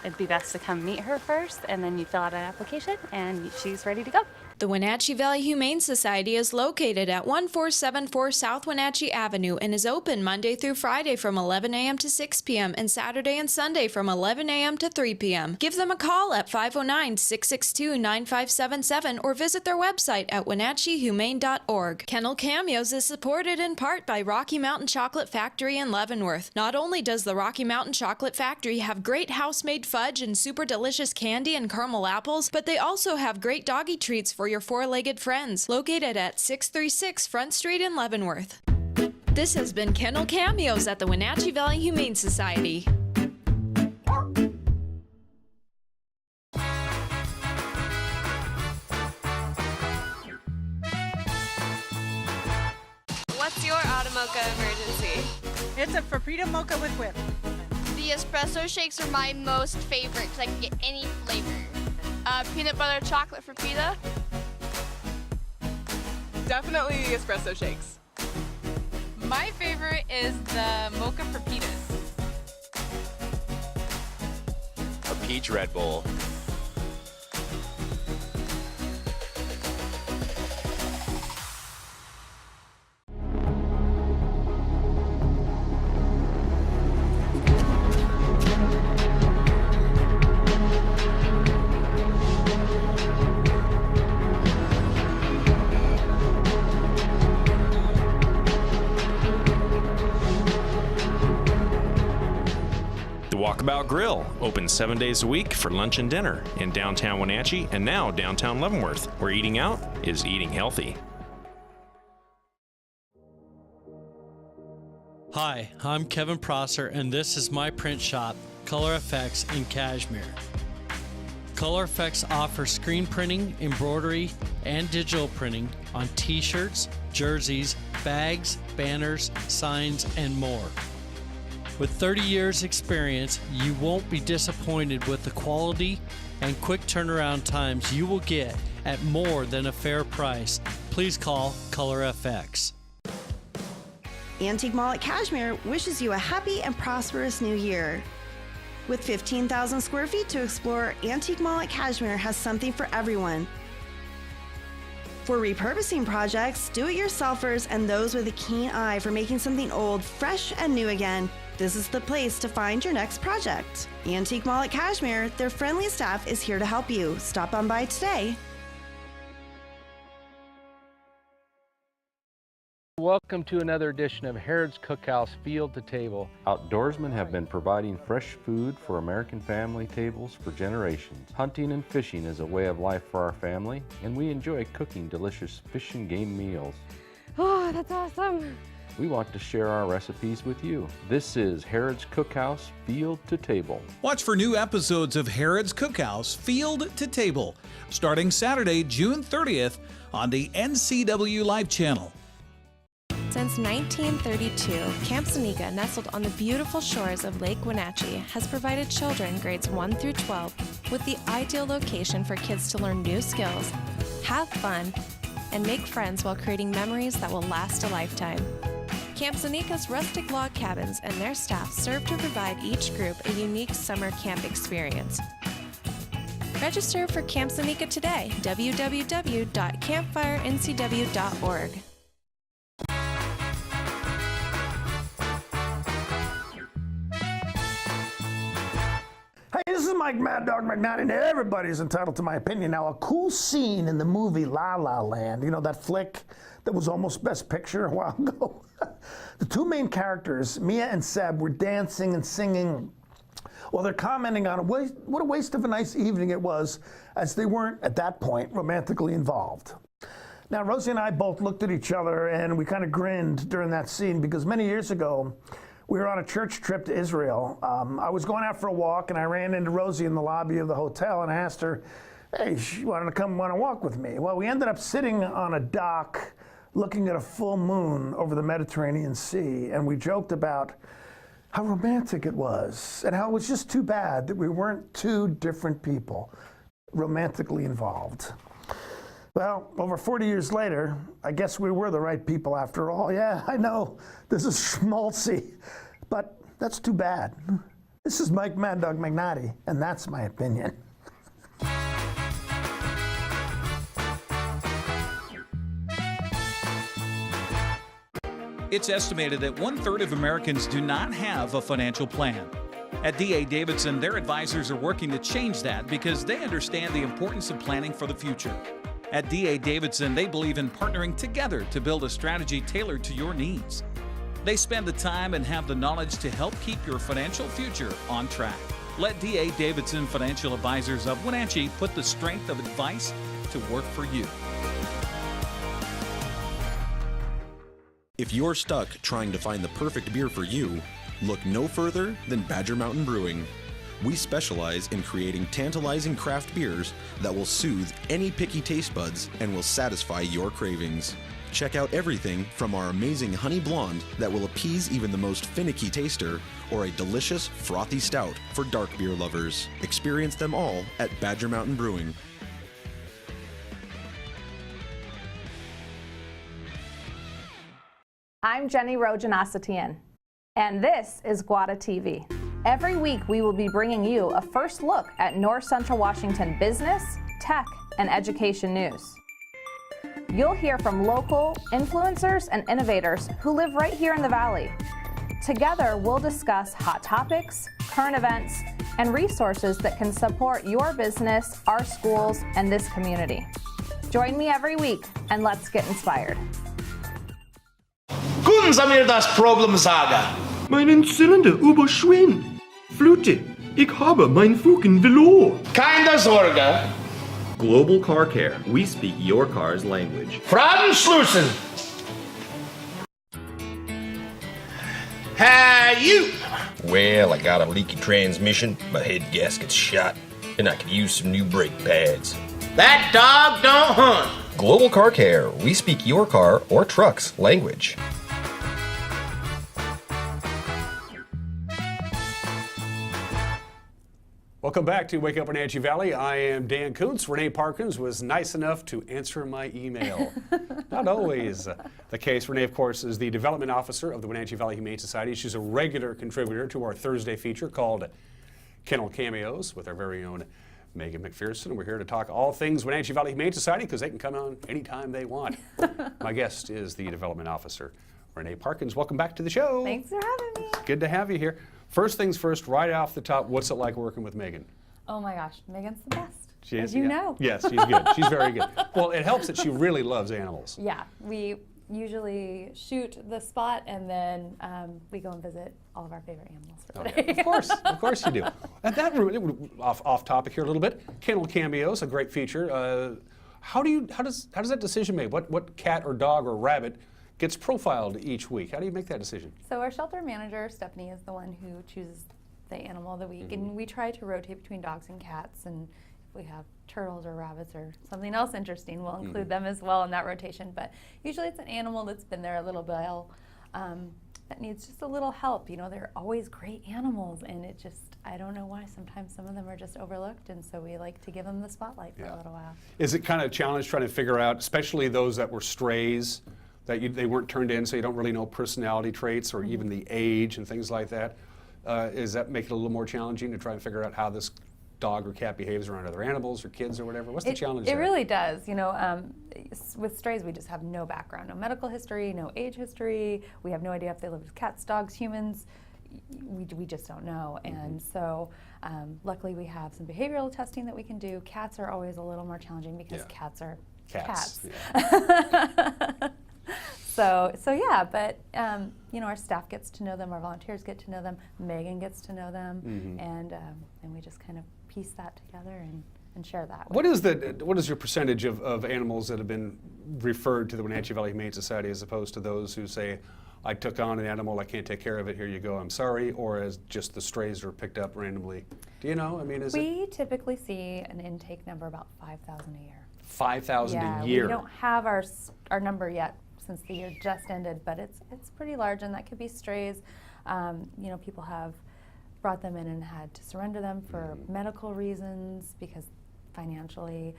It'd be best to come meet her first, and then you fill out an application, and she's ready to go. The Wenatchee Valley Humane Society is located at 1474 South Wenatchee Avenue and is open Monday through Friday from 11 a.m. to 6 p.m. and Saturday and Sunday from 11 a.m. to 3 p.m. Give them a call at 509-662-9577 or visit their website at wenatcheehumane.org. Kennel Cameos is supported in part by Rocky Mountain Chocolate Factory in Leavenworth. Not only does the Rocky Mountain Chocolate Factory have great house-made fudge and super delicious candy and caramel apples, but they also have great doggy treats for your four-legged friends, located at 636 Front Street in Leavenworth. This has been Kennel Cameos at the Wenatchee Valley Humane Society. What's your Automocha emergency? It's a Frapita Mocha with whip. The espresso shakes are my most favorite because I can get any flavor. Peanut butter chocolate Frapita. Definitely espresso shakes. My favorite is the Mocha Frappitas. A peach Red Bull. Walkabout Grill, open 7 days a week for lunch and dinner in downtown Wenatchee and now downtown Leavenworth, where eating out is eating healthy. Hi, I'm Kevin Prosser, and this is my print shop, Color Effects in Cashmere. Color Effects offers screen printing, embroidery, and digital printing on t-shirts, jerseys, bags, banners, signs, and more. With 30 years experience, you won't be disappointed with the quality and quick turnaround times you will get at more than a fair price. Please call Color FX. Antique Mall at Cashmere wishes you a happy and prosperous new year. With 15,000 square feet to explore, Antique Mall at Cashmere has something for everyone. For repurposing projects, do-it-yourselfers, and those with a keen eye for making something old fresh and new again, this is the place to find your next project. Antique Mall at Cashmere, their friendly staff is here to help you. Stop on by today. Welcome to another edition of Harrod's Cookhouse Field to Table. Outdoorsmen have been providing fresh food for American family tables for generations. Hunting and fishing is a way of life for our family, and we enjoy cooking delicious fish and game meals. Oh, that's awesome. We want to share our recipes with you. This is Harrod's Cookhouse Field to Table. Watch for new episodes of Harrod's Cookhouse Field to Table, starting Saturday, June 30th on the NCW Life channel. Since 1932, Camp Seneca, nestled on the beautiful shores of Lake Wenatchee, has provided children grades 1 through 12 with the ideal location for kids to learn new skills, have fun, and make friends while creating memories that will last a lifetime. Camp Seneca's rustic log cabins and their staff serve to provide each group a unique summer camp experience. Register for Camp Seneca today, www.campfirencw.org. Hey, this is Mike Mad Dog McNally, and everybody's entitled to my opinion. Now, a cool scene in the movie La La Land, you know, that flick that was almost Best Picture a while ago. The two main characters, Mia and Seb, were dancing and singing while they're commenting on what a waste of a nice evening it was, as they weren't, at that point, romantically involved. Now, Rosie and I both looked at each other, and we kind of grinned during that scene, because many years ago, we were on a church trip to Israel. I was going out for a walk, and I ran into Rosie in the lobby of the hotel, and I asked her, hey, she wanted to come on a walk with me. Well, we ended up sitting on a dock looking at a full moon over the Mediterranean Sea, and we joked about how romantic it was, and how it was just too bad that we weren't two different people romantically involved. Well, over 40 years later, I guess we were the right people after all. Yeah, I know, this is schmaltzy, but that's too bad. This is Mike Mad Dog McNally, and that's my opinion. It's estimated that 1/3 of Americans do not have a financial plan. At D.A. Davidson, their advisors are working to change that because they understand the importance of planning for the future. At D.A. Davidson, they believe in partnering together to build a strategy tailored to your needs. They spend the time and have the knowledge to help keep your financial future on track. Let D.A. Davidson Financial Advisors of Wenatchee put the strength of advice to work for you. If you're stuck trying to find the perfect beer for you, look no further than Badger Mountain Brewing. We specialize in creating tantalizing craft beers that will soothe any picky taste buds and will satisfy your cravings. Check out everything from our amazing honey blonde that will appease even the most finicky taster, or a delicious frothy stout for dark beer lovers. Experience them all at Badger Mountain Brewing. I'm Jenny Rojanasatian, and this is Guada TV. Every week we will be bringing you a first look at North Central Washington business, tech, and education news. You'll hear from local influencers and innovators who live right here in the Valley. Together we'll discuss hot topics, current events, and resources that can support your business, our schools, and this community. Join me every week, and let's get inspired. Guten Samir das Problem sagen. Meinen Zylinder überschwingt. Flute, ich habe mein Fugen verloren. Keine Sorge. Global Car Care. We speak your car's language. Fragenschlussen. Hey, you. Well, I got a leaky transmission, my head gasket's shot, and I could use some new brake pads. That dog don't hunt. Global Car Care. We speak your car or truck's language. Welcome back to Wake Up Wenatchee Valley. I am Dan Kuntz. Renee Parkins was nice enough to answer my email. Not always the case. Renee, of course, is the development officer of the Wenatchee Valley Humane Society. She's a regular contributor to our Thursday feature called Kennel Cameos with our very own Megan McPherson. We're here to talk all things Wenatchee Valley Humane Society because they can come on anytime they want. My guest is the development officer, Renee Parkins. Welcome back to the show. Thanks for having me. Good to have you here. First things first, right off the top, what's it like working with Megan? Oh my gosh, Megan's the best, She is, as you yeah. know. Yes, she's good. She's very good. Well, it helps that she really loves animals. Yeah, we usually shoot the spot and then we go and visit all of our favorite animals for the day. Of course you do. And that off topic here a little bit. Kennel Cameos, a great feature. How does that decision made? What cat or dog or rabbit gets profiled each week? How do you make that decision? So our shelter manager, Stephanie, is the one who chooses the animal of the week, and we try to rotate between dogs and cats, and if we have turtles or rabbits or something else interesting, we'll include them as well in that rotation. But usually it's an animal that's been there a little while that needs just a little help. You know, they're always great animals, and it just, I don't know why, sometimes some of them are just overlooked, and so we like to give them the spotlight for a little while. Is it kind of a challenge trying to figure out, especially those that were strays, that they weren't turned in, so you don't really know personality traits or even the age and things like that? Does that make it a little more challenging to try and figure out how this dog or cat behaves around other animals or kids or whatever? What's the challenge there? It really does. You know, with strays, we just have no background, no medical history, no age history. We have no idea if they live with cats, dogs, humans. We just don't know. And so luckily we have some behavioral testing that we can do. Cats are always a little more challenging because cats are cats. So yeah, but you know, our staff gets to know them, our volunteers get to know them, Megan gets to know them, and we just kind of piece that together and share that. What is your percentage of animals that have been referred to the Wenatchee Valley Humane Society as opposed to those who say, I took on an animal, I can't take care of it, here you go, I'm sorry, or as just the strays are picked up randomly? Do you know? I mean, we typically see an intake number about 5,000 a year. 5,000 a year? We don't have our number yet since the year just ended, but it's pretty large, and that could be strays. You know, people have brought them in and had to surrender them for medical reasons because financially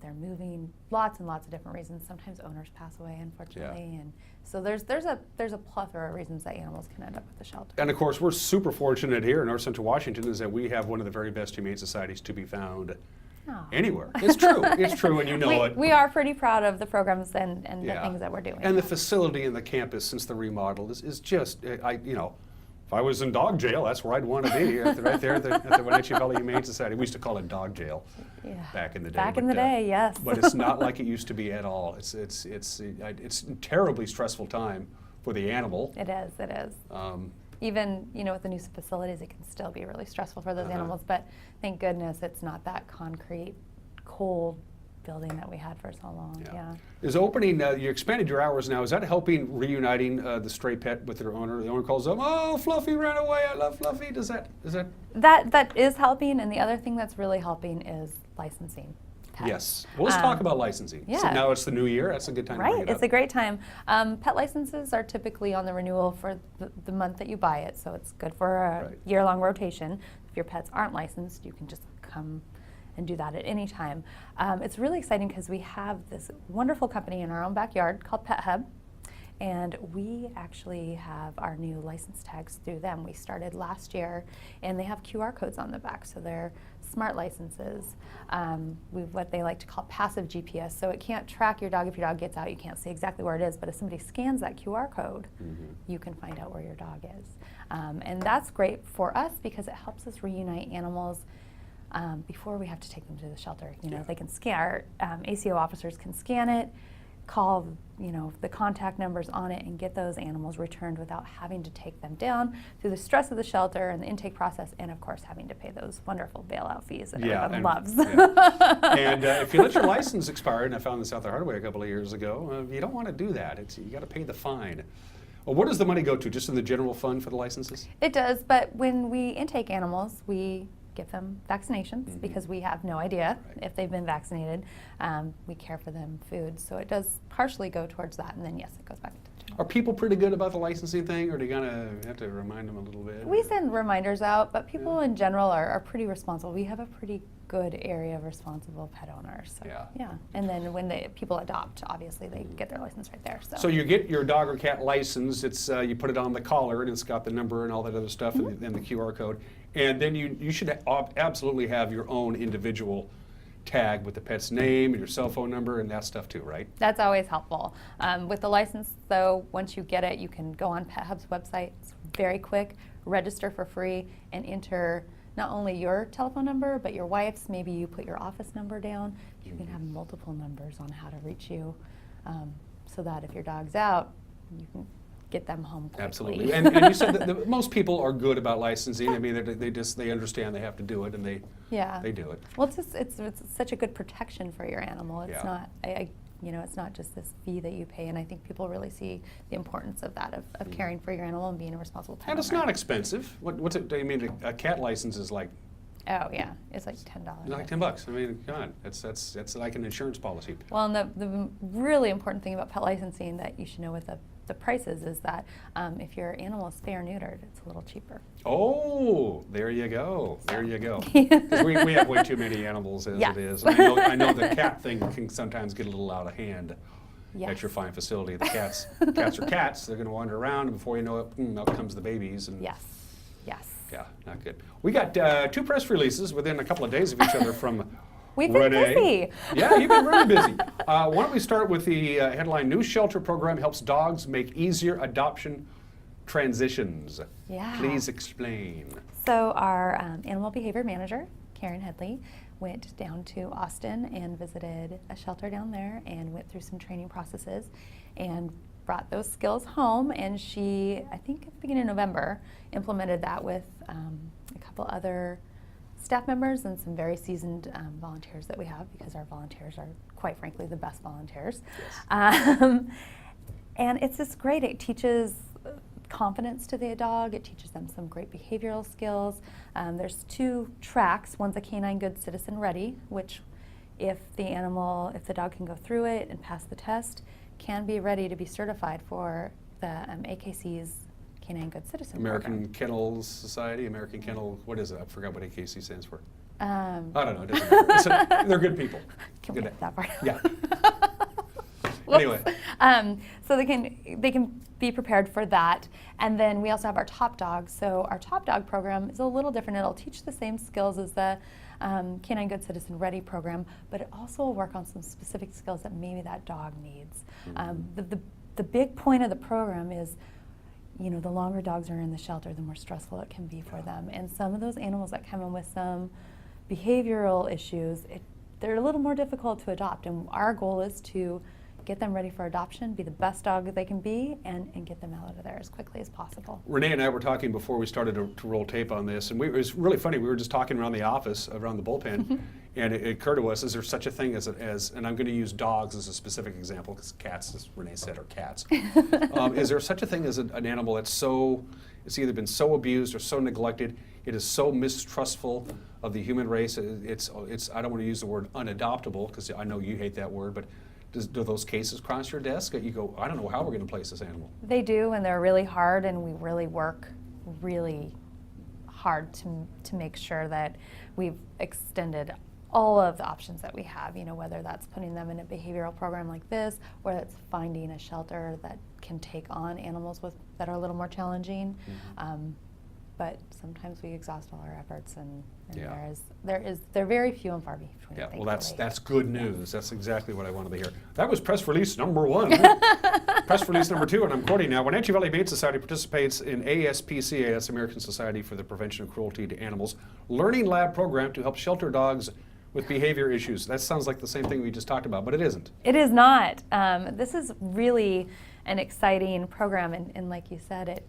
they're moving, lots and lots of different reasons. Sometimes owners pass away, unfortunately, and so there's a plethora of reasons that animals can end up at the shelter. And of course, we're super fortunate here in North Central Washington is that we have one of the very best humane societies to be found anywhere. It's true. It's true, and you know it. We are pretty proud of the programs and the things that we're doing. And the facility and the campus since the remodel is just, you know, if I was in dog jail, that's where I'd want to be, right there at the Wenatchee Valley Humane Society. We used to call it dog jail back in the day. Back in the day, yes. But it's not like it used to be at all. It's a terribly stressful time for the animal. It is. It is. Even, you know, with the new facilities, it can still be really stressful for those animals, but thank goodness it's not that concrete, cold building that we had for so long. Is opening, you expanded your hours now, is that helping reuniting the stray pet with their owner? The owner calls them, oh, Fluffy ran away, I love Fluffy. Is that? That is helping, and the other thing that's really helping is licensing. Pets. Yes. Well, let's talk about licensing. So now it's the new year. That's a good time to bring it up. It's a great time. Pet licenses are typically on the renewal for the month that you buy it, so it's good for a year-long rotation. If your pets aren't licensed, you can just come and do that at any time. It's really exciting because we have this wonderful company in our own backyard called Pet Hub, and we actually have our new license tags through them. We started last year, and they have QR codes on the back, so they're smart licenses. What they like to call passive GPS, so it can't track your dog. If your dog gets out, you can't see exactly where it is, but if somebody scans that QR code, you can find out where your dog is. And that's great for us because it helps us reunite animals before we have to take them to the shelter. You know, they can scan, our ACO officers can scan it, call, you know, the contact numbers on it, and get those animals returned without having to take them down through the stress of the shelter and the intake process, and of course having to pay those wonderful bailout fees that everyone loves. And if you let your license expire, and I found this out the hard way a couple of years ago, you don't want to do that. You got to pay the fine. Well, where does the money go to? Just in the general fund for the licenses? It does, but when we intake animals, we give them vaccinations because we have no idea if they've been vaccinated. We care for them food, so it does partially go towards that, and then yes, it goes back to the general. Are people pretty good about the licensing thing, or do you have to remind them a little bit? We send reminders out, but people in general are pretty responsible. We have a pretty good area of responsible pet owners. So, and then when people adopt, obviously they get their license right there. So you get your dog or cat license. It's you put it on the collar, and it's got the number and all that other stuff, and the QR code. And then you should absolutely have your own individual tag with the pet's name and your cell phone number and that stuff too, right? That's always helpful. With the license, though, once you get it, you can go on Pet Hub's website. It's very quick, register for free, and enter not only your telephone number, but your wife's. Maybe you put your office number down. You can have multiple numbers on how to reach you, so that if your dog's out, you can get them home quickly. Absolutely. And you said that most people are good about licensing. I mean, they understand they have to do it, and they do it. Well, it's such a good protection for your animal. It's not. You know, it's not just this fee that you pay, and I think people really see the importance of that, of caring for your animal and being a responsible pet And it's owner. not expensive. What's it? I mean, a cat license is like Oh yeah, it's like $10. like $10. I mean, God, that's like an insurance policy. Well, and the really important thing about pet licensing that you should know with the prices is that if your animal is spay or neutered, it's a little cheaper. Oh, there you go. There you go. Because we have way too many animals as it is. And I know the cat thing can sometimes get a little out of hand at your fine facility. The cats are cats. They're going to wander around, and before you know it, out comes the babies. And yes. Yeah, not good. We got 2 press releases within a couple of days of each other from We've been Renee. busy. Yeah, you've been really busy. Why don't we start with the headline, New Shelter Program Helps Dogs Make Easier Adoption Transitions. Yeah. Please explain. So our animal behavior manager, Karen Headley, went down to Austin and visited a shelter down there and went through some training processes and brought those skills home, and she, I think at the beginning of November, implemented that with a couple other staff members and some very seasoned volunteers that we have, because our volunteers are, quite frankly, the best volunteers. And it's just great. It teaches confidence to the dog. It teaches them some great behavioral skills. There's 2 tracks. One's a Canine Good Citizen Ready, which if the dog can go through it and pass the test, can be ready to be certified for the AKC's Canine Good Citizen American program. Kennel Society, American Kennel, what is it? I forgot what AKC stands for. I don't know. It doesn't matter. They're good people. Can we get that part? Yeah. Anyway. So they can be prepared for that. And then we also have our Top Dog. So our Top Dog program is a little different. It'll teach the same skills as the Canine Good Citizen Ready program, but it also will work on some specific skills that maybe that dog needs. The big point of the program is, you know, the longer dogs are in the shelter, the more stressful it can be for them. And some of those animals that come in with some behavioral issues, they're a little more difficult to adopt. And our goal is to get them ready for adoption, be the best dog that they can be, and get them out of there as quickly as possible. Renee and I were talking before we started to roll tape on this, and it was really funny. We were just talking around the office, around the bullpen, and it occurred to us, is there such a thing as and I'm going to use dogs as a specific example, because cats, as Renee said, are cats. Is there such a thing as an animal that's it's either been so abused or so neglected, it is so mistrustful of the human race, it's I don't want to use the word unadoptable, because I know you hate that word, but do those cases cross your desk? You go, I don't know how we're going to place this animal. They do, and they're really hard, and we really work really hard to make sure that we've extended all of the options that we have, you know, whether that's putting them in a behavioral program like this, or that's finding a shelter that can take on animals that are a little more challenging. But sometimes we exhaust all our efforts, and they're very few and far between. Yeah, well, that's good news. That's exactly what I wanted to hear. That was press release number 1. Press release number 2, and I'm quoting now. Wenatchee Valley Humane Society participates in ASPCA, that's American Society for the Prevention of Cruelty to Animals, Learning Lab program to help shelter dogs with behavior issues. That sounds like the same thing we just talked about, but it isn't. It is not. This is really an exciting program, and like you said,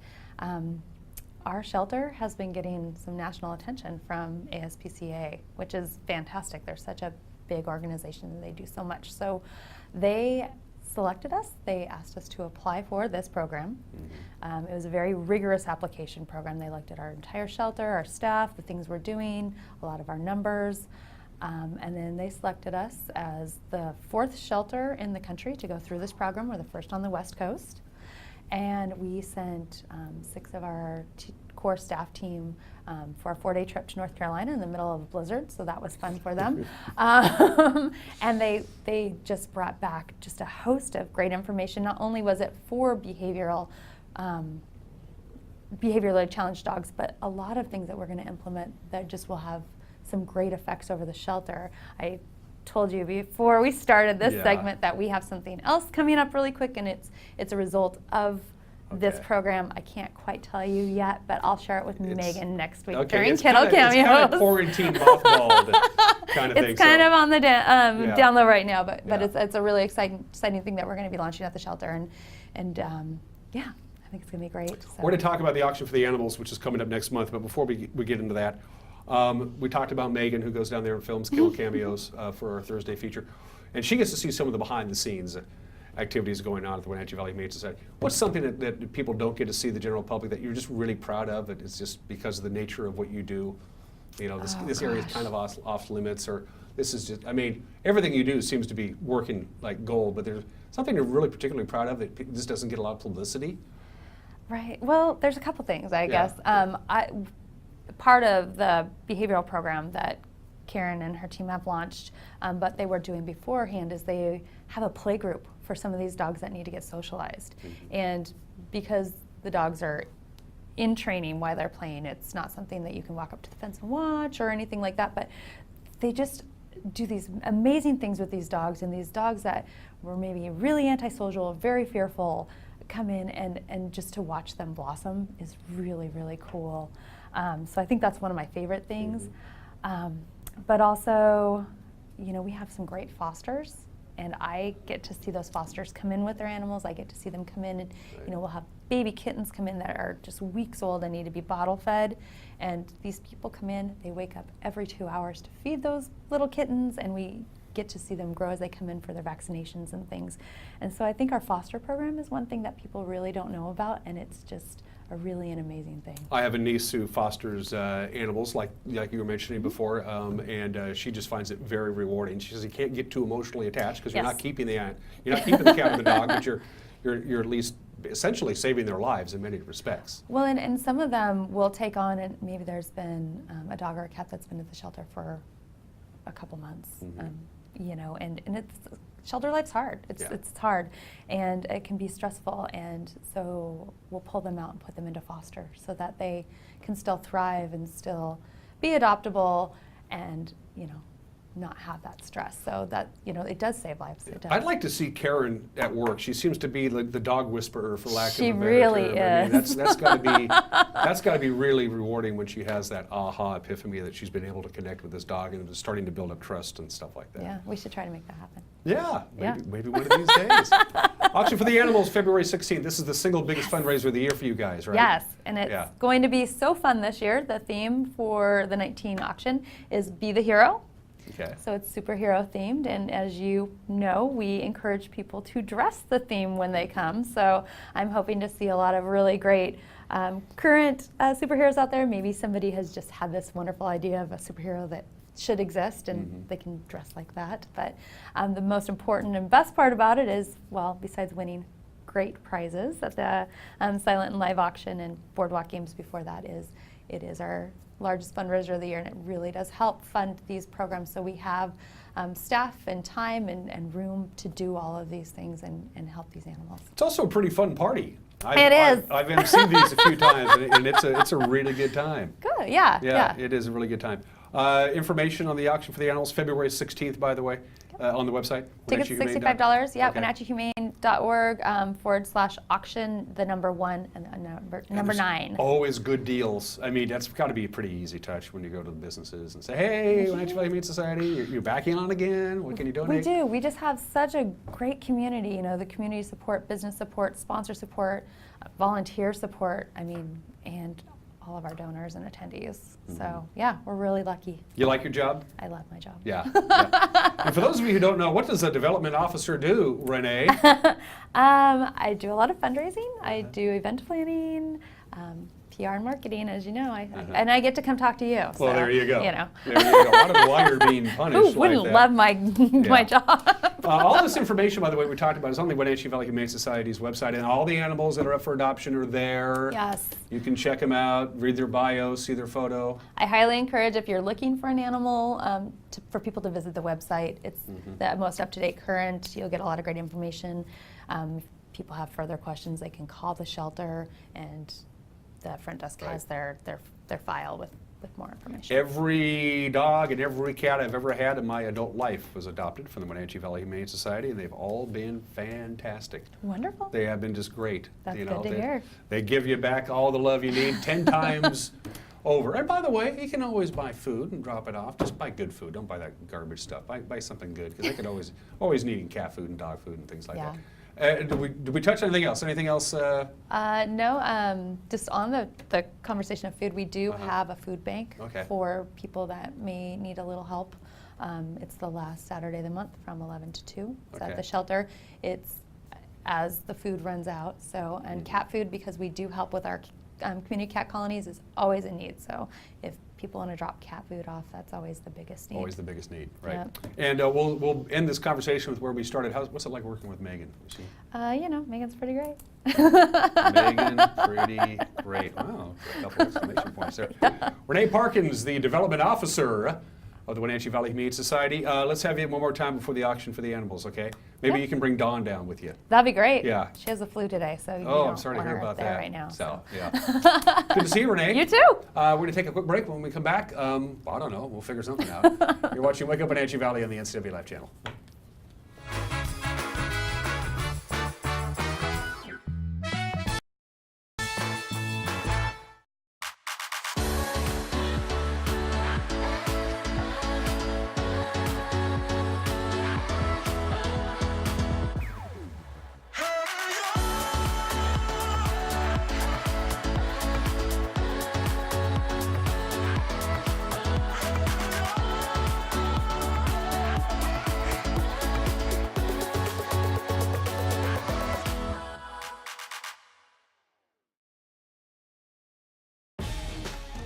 our shelter has been getting some national attention from ASPCA, which is fantastic. They're such a big organization and they do so much. So they selected us. They asked us to apply for this program. It was a very rigorous application program. They looked at our entire shelter, our staff, the things we're doing, a lot of our numbers. And then they selected us as the 4th shelter in the country to go through this program. We're the first on the West Coast. And we sent 6 of our core staff team for a 4-day trip to North Carolina in the middle of a blizzard, so that was fun for them. And they just brought back just a host of great information. Not only was it for behaviorally challenged dogs, but a lot of things that we're going to implement that just will have some great effects over the shelter. I told you before we started this segment that we have something else coming up really quick, and it's a result of this program. I can't quite tell you yet, but I'll share it with Megan next week during Kennel Cameos. It's kind of quarantine mothballed kind of thing. It's kind of on the down low right now, but it's a really exciting thing that we're going to be launching at the shelter, and I think it's going to be great. So. We're going to talk about the auction for the animals, which is coming up next month, but before we get into that, We talked about Megan, who goes down there and films killer cameos for our Thursday feature. And she gets to see some of the behind-the-scenes activities going on at the Wenatchee Valley Humane Society. What's something that people don't get to see, the general public, that you're just really proud of? It's just because of the nature of what you do. You know, this area is kind of off limits, or this is just, I mean, everything you do seems to be working like gold, but there's something you're really particularly proud of that just doesn't get a lot of publicity? Right. Well, there's a couple things, I guess. Part of the behavioral program that Karen and her team have launched, but they were doing beforehand, is they have a play group for some of these dogs that need to get socialized. And because the dogs are in training while they're playing, it's not something that you can walk up to the fence and watch or anything like that, but they just do these amazing things with these dogs, and these dogs that were maybe really antisocial, very fearful, come in, and just to watch them blossom is really, really cool. So I think that's one of my favorite things. But also, you know, we have some great fosters, and I get to see those fosters come in with their animals. I get to see them come in, and you know, we'll have baby kittens come in that are just weeks old and need to be bottle fed. And these people come in, they wake up every 2 hours to feed those little kittens, and we get to see them grow as they come in for their vaccinations and things. And so I think our foster program is one thing that people really don't know about, and it's just really an amazing thing. I have a niece who fosters animals, like you were mentioning before, and she just finds it very rewarding. She says you can't get too emotionally attached because you're not keeping the cat or the dog, but you're at least essentially saving their lives in many respects. Well, and some of them will take on, and maybe there's been a dog or a cat that's been at the shelter for a couple months, you know, and it's shelter life's hard. It's hard, and it can be stressful, and so we'll pull them out and put them into foster so that they can still thrive and still be adoptable, and you know, not have that stress. So that, you know, it does save lives. It does. I'd like to see Karen at work. She seems to be like the dog whisperer, for lack of a better term. She really is. I mean, that's got to be really rewarding when she has that aha epiphany that she's been able to connect with this dog and is starting to build up trust and stuff like that. Yeah, we should try to make that happen. Yeah, maybe one of these days. Auction for the Animals, February 16th. This is the single biggest fundraiser of the year for you guys, right? Yes, and it's going to be so fun this year. The theme for the 19 auction is Be the Hero. Okay. So it's superhero themed, and as you know, we encourage people to dress the theme when they come. So I'm hoping to see a lot of really great current superheroes out there. Maybe somebody has just had this wonderful idea of a superhero that should exist, and they can dress like that. But the most important and best part about it is, well, besides winning great prizes at the silent and live auction and boardwalk games before that, it is our largest fundraiser of the year, and it really does help fund these programs, so we have staff and time and room to do all of these things and help these animals. It's also a pretty fun party. It is. I've emceed these a few times, and it's a really good time. Good, yeah. Yeah, it is a really good time. Information on the auction for the animals, February 16th, by the way, on the website. Tickets $65, yeah, WenatcheeHumane.org /auction, the number 1 and the number 9. Always good deals. I mean, that's got to be a pretty easy touch when you go to the businesses and say, hey, Wenatchee Valley Humane Society, you're backing on again. What can you donate? We do. We just have such a great community. You know, the community support, business support, sponsor support, volunteer support, I mean, and all of our donors and attendees. So yeah, we're really lucky. You like your job? I love my job. Yeah. And for those of you who don't know, what does a development officer do, Renee? I do a lot of fundraising. I do event planning, PR and marketing, as you know, and I get to come talk to you. Well, there you go. You know. There you go. I don't know why you're being punished Who wouldn't like that. love my job? All this information, by the way, we talked about is on the Wenatchee Valley Humane Society's website, and all the animals that are up for adoption are there. Yes. You can check them out, read their bio, see their photo. I highly encourage, if you're looking for an animal, for people to visit the website. It's the most up-to-date, current. You'll get a lot of great information. If people have further questions, they can call the shelter, and the front desk has their file with more information. Every dog and every cat I've ever had in my adult life was adopted from the Wenatchee Valley Humane Society, and they've all been fantastic. Wonderful. They have been just great. That's good to hear. They give you back all the love you need 10 times over. And by the way, you can always buy food and drop it off. Just buy good food. Don't buy that garbage stuff. Buy something good, because they could always needing cat food and dog food and things like that. Did we touch anything else? Anything else? No, just on the conversation of food, we do have a food bank for people that may need a little help. It's the last Saturday of the month from 11 to 2. It's at the shelter. It's as the food runs out. So, and cat food, because we do help with our community cat colonies, is always in need. So if people want to drop cat food off, that's always the biggest need. Always the biggest need, right? Yep. And we'll end this conversation with where we started. What's it like working with Megan? You know, Megan's pretty great. Megan, pretty great. Wow, a couple exclamation points there. Renee Parkins, the development officer of the Wenatchee Valley Humane Society. Let's have you one more time before the auction for the animals, okay? Maybe you can bring Dawn down with you. That'd be great. Yeah. She has the flu today, so you I'm sorry to hear about that. right now. So, yeah. Good to see you, Renee. You too. We're going to take a quick break. When we come back, I don't know, we'll figure something out. You're watching Wake Up Wenatchee Valley on the NCW Life channel.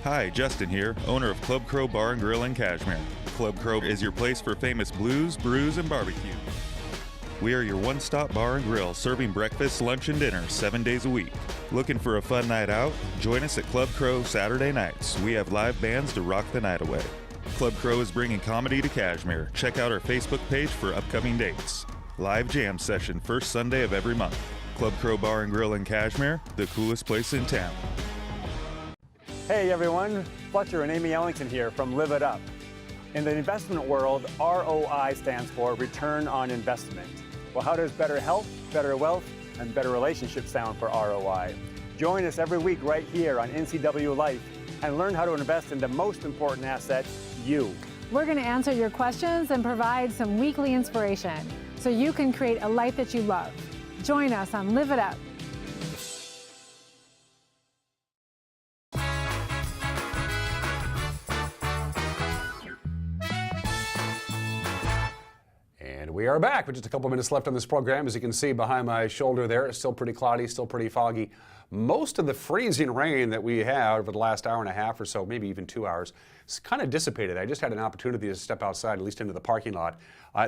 Hi, Justin here, owner of Club Crow Bar and Grill in Cashmere. Club Crow is your place for famous blues, brews, and barbecue. We are your one-stop bar and grill, serving breakfast, lunch, and dinner 7 days a week. Looking for a fun night out? Join us at Club Crow Saturday nights. We have live bands to rock the night away. Club Crow is bringing comedy to Cashmere. Check out our Facebook page for upcoming dates. Live jam session first Sunday of every month. Club Crow Bar and Grill in Cashmere, the coolest place in town. Hey everyone, Fletcher and Amy Ellington here from Live It Up. In the investment world, ROI stands for Return on Investment. Well, how does better health, better wealth, and better relationships sound for ROI? Join us every week right here on NCW Life and learn how to invest in the most important asset, you. We're going to answer your questions and provide some weekly inspiration so you can create a life that you love. Join us on Live It Up. We are back with just a couple minutes left on this program. As you can see behind my shoulder there, it's still pretty cloudy, still pretty foggy. Most of the freezing rain that we had over the last hour and a half or so, maybe even 2 hours, it's kind of dissipated. I just had an opportunity to step outside, at least into the parking lot.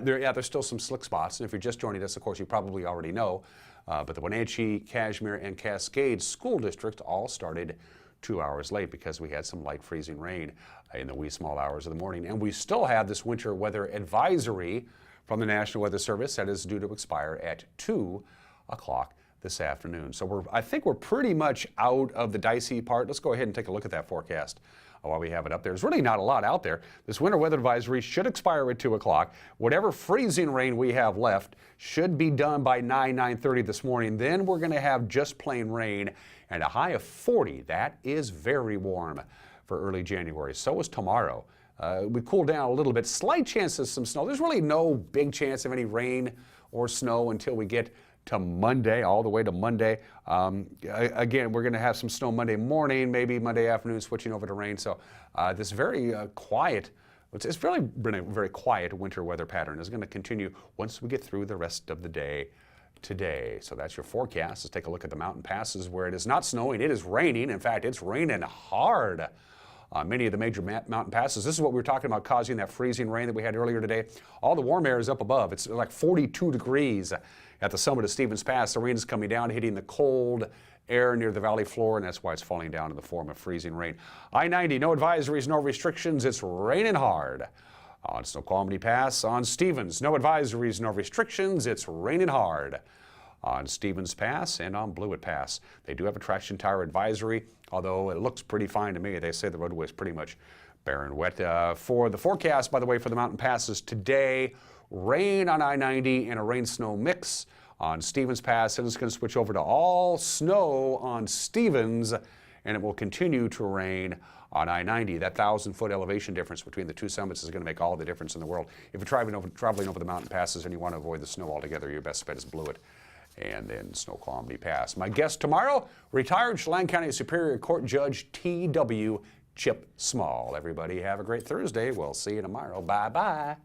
There's still some slick spots, and if you're just joining us, of course, you probably already know, but the Wenatchee, Cashmere, and Cascade school districts all started 2 hours late because we had some light freezing rain in the wee small hours of the morning. And we still have this winter weather advisory from the National Weather Service that is due to expire at 2 o'clock this afternoon. So I think we're pretty much out of the dicey part. Let's go ahead and take a look at that forecast while we have it up there. There's really not a lot out there. This winter weather advisory should expire at 2 o'clock. Whatever freezing rain we have left should be done by 9:30 this morning. Then we're going to have just plain rain and a high of 40. That is very warm for early January. So is tomorrow. We cool down a little bit. Slight chance of some snow. There's really no big chance of any rain or snow until we get to Monday, all the way to Monday. Again, we're going to have some snow Monday morning, maybe Monday afternoon, switching over to rain. So this very quiet, it's really been a very quiet winter weather pattern is going to continue once we get through the rest of the day today. So that's your forecast. Let's take a look at the mountain passes where it is not snowing. It is raining. In fact, it's raining hard. Many of the major mountain passes. This is what we were talking about causing that freezing rain that we had earlier today. All the warm air is up above. It's like 42 degrees at the summit of Stevens Pass. The rain is coming down, hitting the cold air near the valley floor, and that's why it's falling down in the form of freezing rain. I-90, no advisories, no restrictions. It's raining hard. On Snoqualmie Pass, on Stevens, no advisories, no restrictions. It's raining hard. On Stevens Pass and on Blewett Pass. They do have a traction tire advisory, although it looks pretty fine to me. They say the roadway is pretty much bare and wet. For the forecast, by the way, for the mountain passes today, rain on I-90 and a rain-snow mix on Stevens Pass. And it's going to switch over to all snow on Stevens, and it will continue to rain on I-90. That 1,000-foot elevation difference between the two summits is going to make all the difference in the world. If you're traveling over the mountain passes and you want to avoid the snow altogether, your best bet is Blewett and then Snoqualmie Pass. My guest tomorrow, retired Chelan County Superior Court Judge T.W. Chip Small. Everybody have a great Thursday. We'll see you tomorrow. Bye-bye.